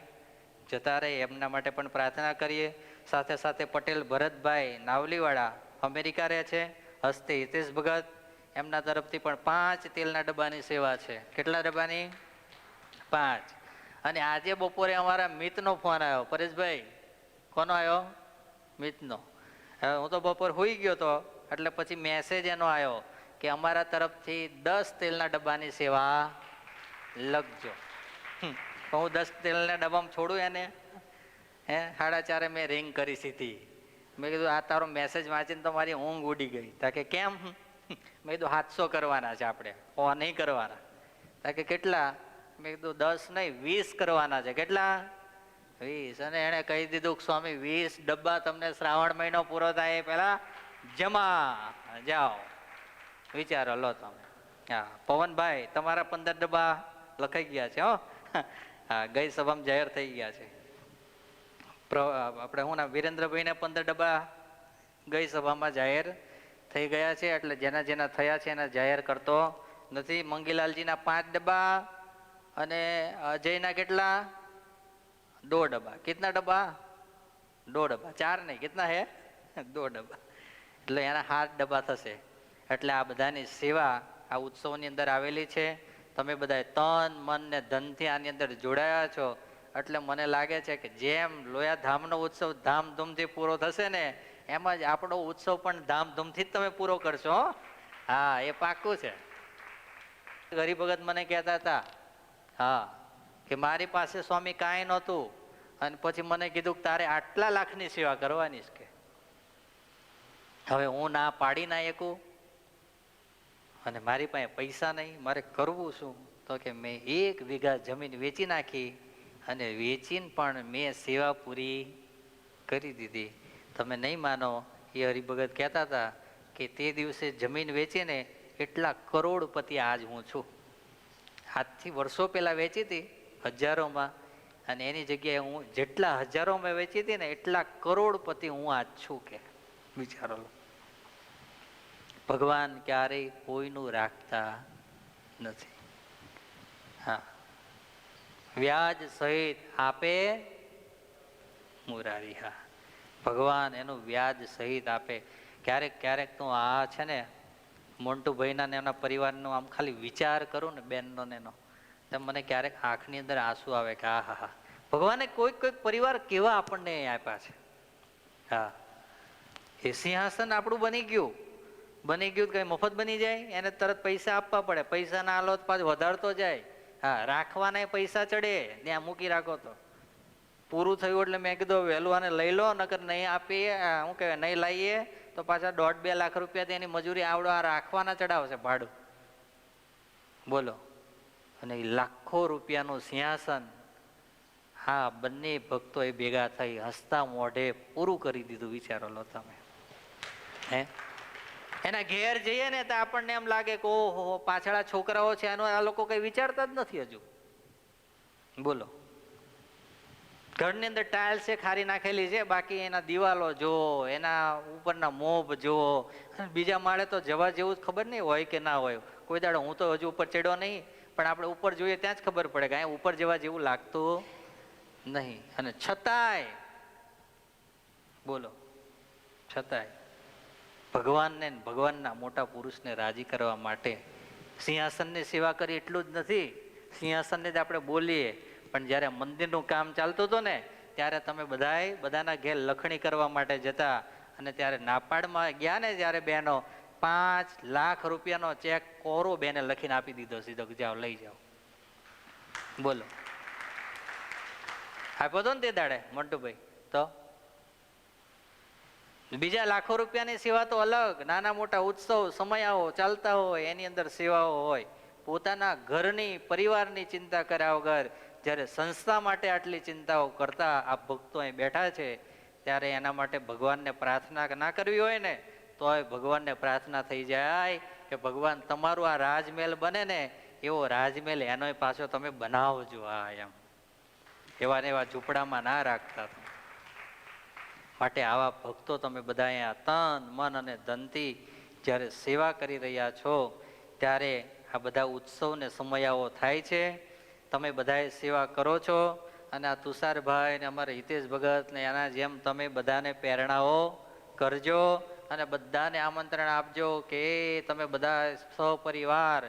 જતા રહે. એમના માટે પણ પ્રાર્થના કરીએ. સાથે સાથે પટેલ ભરતભાઈ નાવલીવાળા અમેરિકા રહે છે, હસ્તે હિતેશ ભગત, એમના તરફથી પણ 5 તેલના ડબ્બાની સેવા છે. કેટલા ડબ્બાની? 5. અને આજે બપોરે અમારા મિતનો ફોન આવ્યો. પરેશભાઈ, કોનો આવ્યો? મિતનો. હું તો બપોર હોઈ ગયો હતો, એટલે પછી મેસેજ એનો આવ્યો કે અમારા તરફથી 10 તેલના ડબ્બાની સેવા લખજો. હું 10 તેલના ડબ્બામાં છોડું એને? 4:30 મેં રિંગ કરી સીધી. મેં કીધું આ તારો મેસેજ વાંચીને તો મારી ઊંઘ ઉડી ગઈ. તા કે કેમ? મેં કીધું 700 કરવાના છે આપણે, નહીં કરવાના. તા કે કેટલા? મેં કીધું 10 નહીં 20 કરવાના છે. કેટલા? 20. અને એણે કહી દીધું કે સ્વામી 20 ડબ્બા તમને શ્રાવણ મહિનો પૂરો થાય એ પહેલા જમા જાઓ. વિચારો લો તમે. હા, પવનભાઈ તમારા 15 ડબ્બા લખાઈ ગયા છે. હા, ગઈ સભામાં જાહેર થઈ ગયા છે. આપણે હું ના વિરેન્દ્રભાઈને 15 ડબ્બા ગઈ સભામાં જાહેર થઈ ગયા છે. એટલે જેના જેના થયા છે એના જાહેર કરતો નથી. મંગીલાલજીના 5 ડબ્બા અને અજયના કેટલા? 2 ડબ્બા. कितना डब्बा? 2 डब्बा. 4 नहीं, कितना है? 2 डब्बा. એટલે એના 7 ડબ્બા થશે. એટલે આ બધાની સેવા આ ઉત્સવની અંદર આવેલી છે. તમે બધા તન મન ને ધનથી આની અંદર જોડાયા છો. એટલે મને લાગે છે કે જેમ લોયાધામનો ઉત્સવ ધામધૂમથી પૂરો થશે ને, એમ જ આપણો ઉત્સવ પણ ધામધૂમથી જ તમે પૂરો કરશો. હા, એ પાક્કું છે. હરિભગત મને કહેતા હતા, હા, કે મારી પાસે સ્વામી કાંઈ નહોતું, અને પછી મને કીધું કે તારે આટલા લાખની સેવા કરવાની છે. કે હવે હું ના પાડી ના શકું, અને મારી પાસે પૈસા નહીં, મારે કરવું શું? તો કે મેં 1 વીઘા જમીન વેચી નાખી, અને વેચીને પણ મેં સેવા પૂરી કરી દીધી. તમે નહીં માનો, એ હરિભગત કહેતા હતા કે તે દિવસે જમીન વેચીને એટલા કરોડપતિ આજ હું છું. આજથી વર્ષો પહેલા વેચી હતી હજારોમાં, અને એની જગ્યાએ હું જેટલા હજારોમાં વેચી હતી ને એટલા કરોડપતિ હું આજ છું. કે વિચારો લો. ભગવાન ક્યારેય કોઈનું રાખતા નથી. હા, વ્યાજ સહિત આપે મુરારી. હા, ભગવાન એનું વ્યાજ સહિત આપે. ક્યારેક ક્યારેક તો આ છે ને મોન્ટુભાઈના ને એના પરિવારનો આમ ખાલી વિચાર કરું ને, બેનનો ને એનો, તો મને ક્યારેક આંખની અંદર આંસુ આવે કે હા હા હા, ભગવાને કોઈક પરિવાર કેવા આપણને આપ્યા છે. હા, એ સિંહાસન આપણું બની ગયું કઈ મફત બની જાય? એને તરત પૈસા આપવા પડે. પૈસા ના આલો પાછું વધારતો જાય. હા, રાખવાના પૈસા ચડે, ત્યાં મૂકી રાખો તો પૂરું થયું. એટલે મેં કીધું વહેલું આને લઈ લો, નકર નહીં આપીએ, શું કહેવાય, નહીં લાવીએ તો પાછા 1.5-2 લાખ રૂપિયા એની મજૂરી આવડો આ રાખવાના ચડાવશે ભાડું. બોલો. અને લાખો રૂપિયાનું સિંહાસન. હા, બંને ભક્તોએ ભેગા થઈ હસતા મોઢે પૂરું કરી દીધું. વિચારો લો તમે. હે, એના ઘેર જઈએ ને તો આપણને એમ લાગે કે ઓહો, પાછળ છોકરાઓ છે એનો આ લોકો કઈ વિચારતા જ નથી હજુ. બોલો. ઘરની અંદર ટાઇલ્સ ખારી નાખેલી છે, બાકી એના દિવાલો જુઓ, એના ઉપરના મોબ જુઓ. બીજા માળે તો જવા જેવું ખબર નહીં હોય કે ના હોય. કોઈ દાડો હું તો હજુ ઉપર ચડ્યો નહીં, પણ આપણે ઉપર જોઈએ ત્યાં જ ખબર પડે કે અહીંયા ઉપર જવા જેવું લાગતું નહીં. અને છતાંય બોલો, છતાંય ભગવાનને, ભગવાનના મોટા પુરુષને રાજી કરવા માટે સિંહાસનની સેવા કરી એટલું જ નથી. સિંહાસનને જ આપણે બોલીએ, પણ જ્યારે મંદિરનું કામ ચાલતું હતું ને, ત્યારે તમે બધાના ઘેર લખણી કરવા માટે જતા, અને ત્યારે નાપાડમાં ગયા ને જ્યારે બહેનો, 5 લાખ રૂપિયાનો ચેક કોરો બેને લખીને આપી દીધો સીધો, જાઓ લઈ જાઓ. બોલો. આપ્યો હતો ને તે દાડે મંટુભાઈ? તો બીજા લાખો રૂપિયાની સેવા તો અલગ. નાના મોટા ઉત્સવ સમયાઓ ચાલતા હોય એની અંદર સેવાઓ હોય. પોતાના ઘરની પરિવારની ચિંતા કર્યા વગર જ્યારે સંસ્થા માટે આટલી ચિંતાઓ કરતા આ ભક્તો અહીં બેઠા છે, ત્યારે એના માટે ભગવાનને પ્રાર્થના ના કરવી હોય ને, તોય ભગવાનને પ્રાર્થના થઈ જાય કે ભગવાન તમારું આ રાજમહેલ બને ને એવો રાજમહેલ એનોય પાછો તમે બનાવજો. આ એમ એવા ને એવા ઝૂંપડામાં ના રાખતા. માટે આવા ભક્તો તમે બધા અહીંયા તન મન અને ધનથી જ્યારે સેવા કરી રહ્યા છો ત્યારે આ બધા ઉત્સવ ને સમયાઓ થાય છે. તમે બધાએ સેવા કરો છો અને આ તુષારભાઈ ને અમારા હિતેશ ભગત ને એના જેમ તમે બધાને પ્રેરણાઓ કરજો અને બધાને આમંત્રણ આપજો કે તમે બધા સહપરિવાર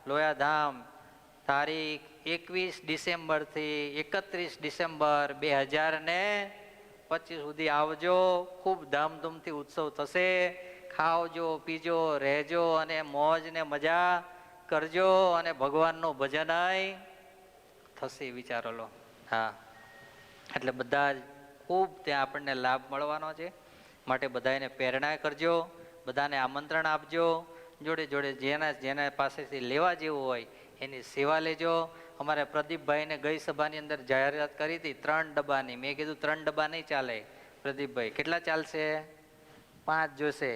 લોયાધામ તારીખ 21 ડિસેમ્બરથી 31 ડિસેમ્બર 2025 સુધી આવજો. ખૂબ ધામધૂમથી ઉત્સવ થશે. ખાવજો પીજો રહેજો અને મોજ ને મજા કરજો અને ભગવાનનું ભજન થશે. વિચારો લો. હા, એટલે બધા જ ખૂબ ત્યાં આપણને લાભ મળવાનો છે. માટે બધાને પ્રેરણા કરજો, બધાને આમંત્રણ આપજો. જોડે જોડે જેના પાસેથી લેવા જેવું હોય એની સેવા લેજો. અમારે પ્રદીપભાઈને ગઈ સભાની અંદર જાહેરાત કરી હતી 3 ડબ્બાની. મેં કીધું 3 ડબ્બા નહીં ચાલે પ્રદીપભાઈ, કેટલા ચાલશે? 5 જોશે.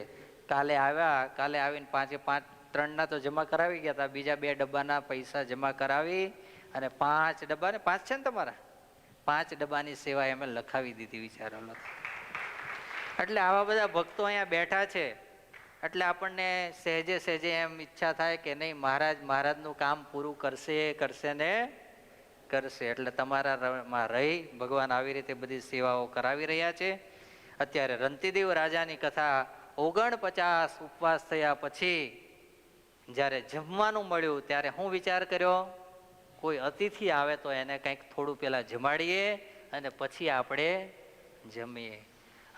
કાલે આવ્યા, કાલે આવીને 3ના તો જમા કરાવી ગયા હતા. બીજા 2 ડબ્બાના પૈસા જમા કરાવી અને 5 ડબ્બા ને 5 છે ને તમારા 5 ડબ્બાની સેવા અમે લખાવી દીધી. વિચારો. એટલે આવા બધા ભક્તો અહીંયા બેઠા છે એટલે આપણને સહેજે સહેજે એમ ઈચ્છા થાય કે નહીં મહારાજનું કામ પૂરું કરશે ને કરશે. એટલે તમારામાં રહી ભગવાન આવી રીતે બધી સેવાઓ કરાવી રહ્યા છે. અત્યારે રંતીદેવ રાજાની કથા 49 ઉપવાસ થયા પછી જ્યારે જમવાનું મળ્યું ત્યારે હું વિચાર કર્યો કોઈ અતિથિ આવે તો એને કંઈક થોડું પહેલા જમાડીએ અને પછી આપણે જમીએ.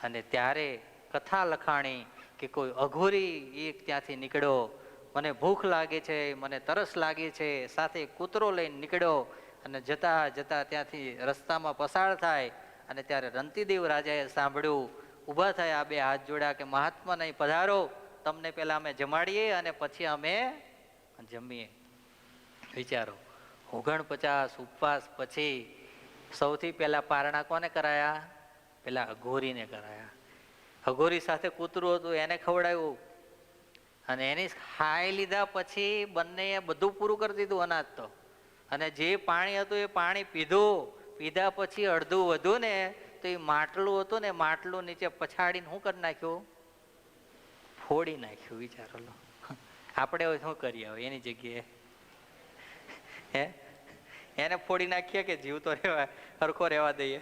અને ત્યારે કથા લખાણી કે કોઈ અઘોરી એક ત્યાંથી નીકળ્યો, મને ભૂખ લાગે છે, મને તરસ લાગે છે, સાથે કૂતરો લઈને નીકળ્યો અને જતા જતા ત્યાંથી રસ્તામાં પસાર થાય અને ત્યારે રંતીદેવ રાજાએ સાંભળ્યું, ઊભા થયા, 2 હાથ જોડ્યા કે મહાત્મા નહીં પધારો, તમને પહેલા અમે જમાડીએ અને પછી અમે જમીએ. વિચારો 49 ઉપવાસ પછી સૌથી પહેલા પારણા કોને કરાયા? પેલા અઘોરીને કરાયા. અઘોરી સાથે કૂતરું હતું એને ખવડાવ્યું અને એની ખાઈ લીધા પછી બંનેએ બધું પૂરું કરી દીધું અનાજ તો. અને જે પાણી હતું એ પાણી પીધું. પીધા પછી અડધું વધુ ને તો એ માટલું હતું ને માટલું નીચે પછાડીને શું કરી નાખ્યું? ફોડી નાખ્યું. વિચારો લો. આપણે શું કરીએ હવે એની જગ્યાએ? એને ફોડી નાખીએ કે જીવતો રહેવા સરખો રહેવા દઈએ?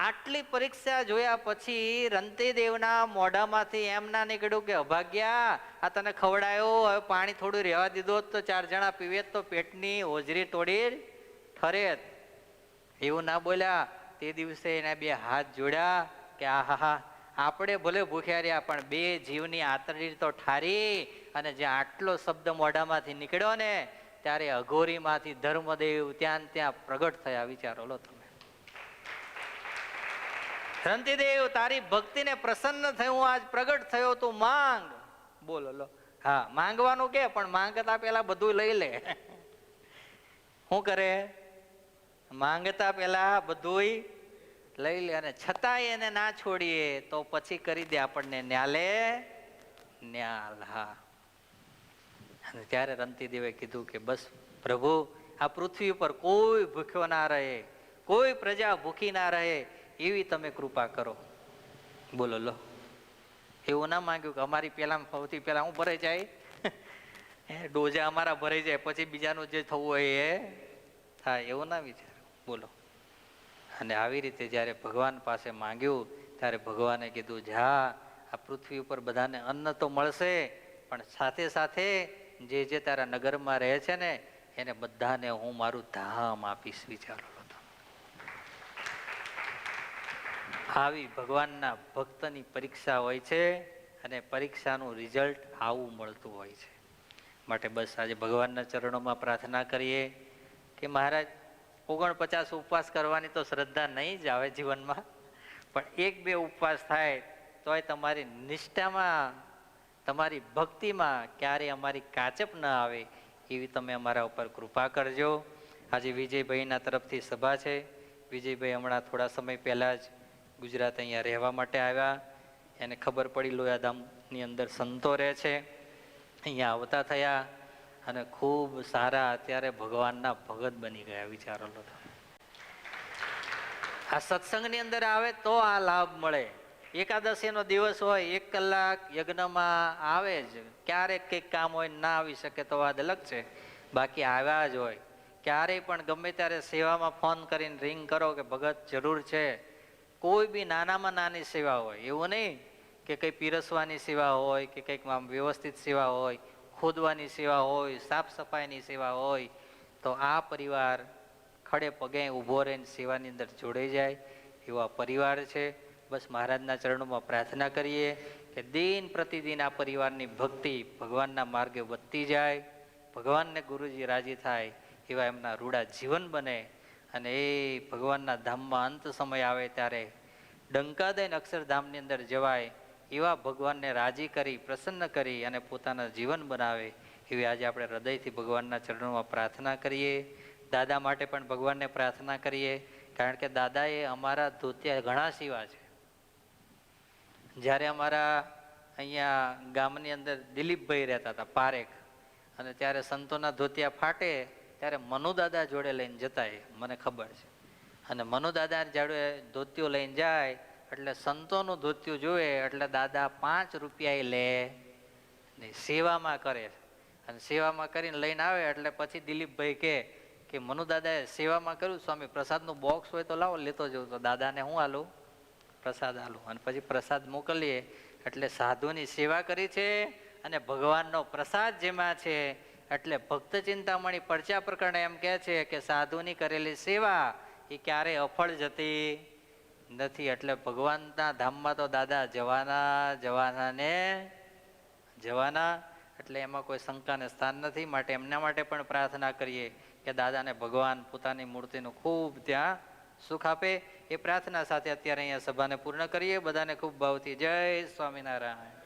આટલી પરીક્ષા જોયા પછી રંતીદેવના મોઢામાંથી એમ ના નીકળ્યું કે અભાગ્યા, આ તને ખવડાયો, હવે પાણી થોડું રહેવા દીધો તો 4 જણા પીવે તો પેટની હોજરી તોડી ઠરે. એવું ના બોલ્યા. તે દિવસે એના 2 હાથ જોડ્યા કે આહા, આપણે ભલે ભૂખ્યા રહ્યા પણ 2 જીવની આંતરડી તો ઠારી. અને જે આટલો શબ્દ મોઢામાંથી નીકળ્યો ને ત્યારે અઘોરીમાંથી ધર્મદેવ ત્યાં પ્રગટ થયા. વિચારો લો તમે. રંતીદેવ, તારી ભક્તિને પ્રસન્ન થયું, આજ પ્રગટ થયો, તું માંગ. બોલો લો. હા, માંગવાનું કે પણ માંગતા પેલા બધું લઈ લે. શું કરે? માંગતા પેલા બધું લઈ લે અને છતાંય એને ના છોડીએ તો પછી કરી દે આપણને ન્યાલ. હા. અને ત્યારે રંતીદેવે કીધું કે બસ પ્રભુ, આ પૃથ્વી ઉપર કોઈ ભૂખ્યો ના રહે, કોઈ પ્રજા ભૂખી ના રહે એવી તમે કૃપા કરો. બોલો લો. એવું ના માંગ્યું કે અમારી પેલા સૌથી પહેલા હું ભરાઈ જાય, ડોઝા અમારા ભરાઈ જાય પછી બીજાનું જે થવું હોય એ થાય. એવું ના વિચાર. બોલો. અને આવી રીતે જ્યારે ભગવાન પાસે માંગ્યું ત્યારે ભગવાને કીધું, જા, આ પૃથ્વી ઉપર બધાને અન્ન તો મળશે પણ સાથે સાથે જે તારા નગરમાં રહે છે ને એને બધાને હું મારું ધામ આપીશ. વિચારો. આવી ભગવાનના ભક્તની પરીક્ષા હોય છે અને પરીક્ષાનું રિઝલ્ટ આવું મળતું હોય છે. માટે બસ આજે ભગવાનના ચરણોમાં પ્રાર્થના કરીએ કે મહારાજ 49 ઉપવાસ કરવાની તો શ્રદ્ધા નહીં જ આવે જીવનમાં, પણ 1-2 ઉપવાસ થાય તોય તમારી નિષ્ઠામાં, તમારી ભક્તિમાં ક્યારેય અમારી કાચપ ન આવે એવી તમે અમારા ઉપર કૃપા કરજો. આજે વિજયભાઈના તરફથી સભા છે. વિજયભાઈ હમણાં થોડા સમય પહેલાં જ ગુજરાત અહીંયા રહેવા માટે આવ્યા. એને ખબર પડી લોયાધામની અંદર સંતો રહે છે અહીંયા આવતા થયા અને ખૂબ સારા અત્યારે ભગવાનના ભગત બની ગયા. વિચારો લો. આ સત્સંગની અંદર આવે તો આ લાભ મળે. એકાદશીનો દિવસ હોય, 1 કલાક યજ્ઞમાં આવે જ, ક્યારેક કંઈક કામ હોય ના આવી શકે તો વાત અલગ છે, બાકી આવ્યા જ હોય. ક્યારેય પણ ગમે ત્યારે સેવામાં ફોન કરીને રિંગ કરો કે ભગત જરૂર છે. કોઈ બી નાનામાં નાની સેવા હોય, એવું નહીં કે કંઈ પીરસવાની સેવા હોય કે કંઈક વ્યવસ્થિત સેવા હોય, ખોદવાની સેવા હોય, સાફ સફાઈની સેવા હોય, તો આ પરિવાર ખડે પગે ઊભો રહીને સેવાની અંદર જોડાઈ જાય એવો આ પરિવાર છે. બસ મહારાજના ચરણોમાં પ્રાર્થના કરીએ કે દિન પ્રતિદિન આ પરિવારની ભક્તિ ભગવાનના માર્ગે વધતી જાય, ભગવાનને ગુરુજી રાજી થાય એવા એમના રૂડા જીવન બને અને એ ભગવાનના ધામમાં અંત સમય આવે ત્યારે ડંકા દઈને અક્ષરધામની અંદર જવાય એવા ભગવાનને રાજી કરી, પ્રસન્ન કરી અને પોતાના જીવન બનાવે એવી આજે આપણે હૃદયથી ભગવાનના ચરણોમાં પ્રાર્થના કરીએ. દાદા માટે પણ ભગવાનને પ્રાર્થના કરીએ, કારણ કે દાદાએ અમારા ધોતિયા ઘણા સીવા છે. જ્યારે અમારા અહીંયા ગામની અંદર દિલીપભાઈ રહેતા હતા પારેખ, અને ત્યારે સંતોના ધોતિયા ફાટે ત્યારે મનુદાદા જોડે લઈને જતા, એ મને ખબર છે. અને મનુદાદા જોડે ધોતિયો લઈને જાય એટલે સંતોનું ધોતિયું જોવે એટલે દાદા 5 રૂપિયા લે નહીં, સેવામાં કરે. અને સેવામાં કરીને લઈને આવે એટલે પછી દિલીપભાઈ કે મનુદાદાએ સેવામાં કર્યું સ્વામી, પ્રસાદનું બોક્સ હોય તો લાવો, લેતો જવું. તો દાદાને હું આલું? પ્રસાદ આલું. અને પછી પ્રસાદ મોકલીએ એટલે સાધુની સેવા કરી છે અને ભગવાનનો પ્રસાદ જેમાં છે. એટલે ભક્ત ચિંતામણી પરચા પ્રકરણ એમ કહે છે કે સાધુની કરેલી સેવા એ ક્યારેય અફળ જતી નથી. એટલે ભગવાનના ધામમાં તો દાદા જવાના, એટલે એમાં કોઈ શંકાને સ્થાન નથી. માટે એમના માટે પણ પ્રાર્થના કરીએ કે દાદાને ભગવાન પોતાની મૂર્તિનું ખૂબ ત્યાં સુખ આપે. એ પ્રાર્થના સાથે અત્યારે અહીંયા સભાને પૂર્ણ કરીએ. બધાને ખૂબ ભાવથી જય સ્વામિનારાયણ.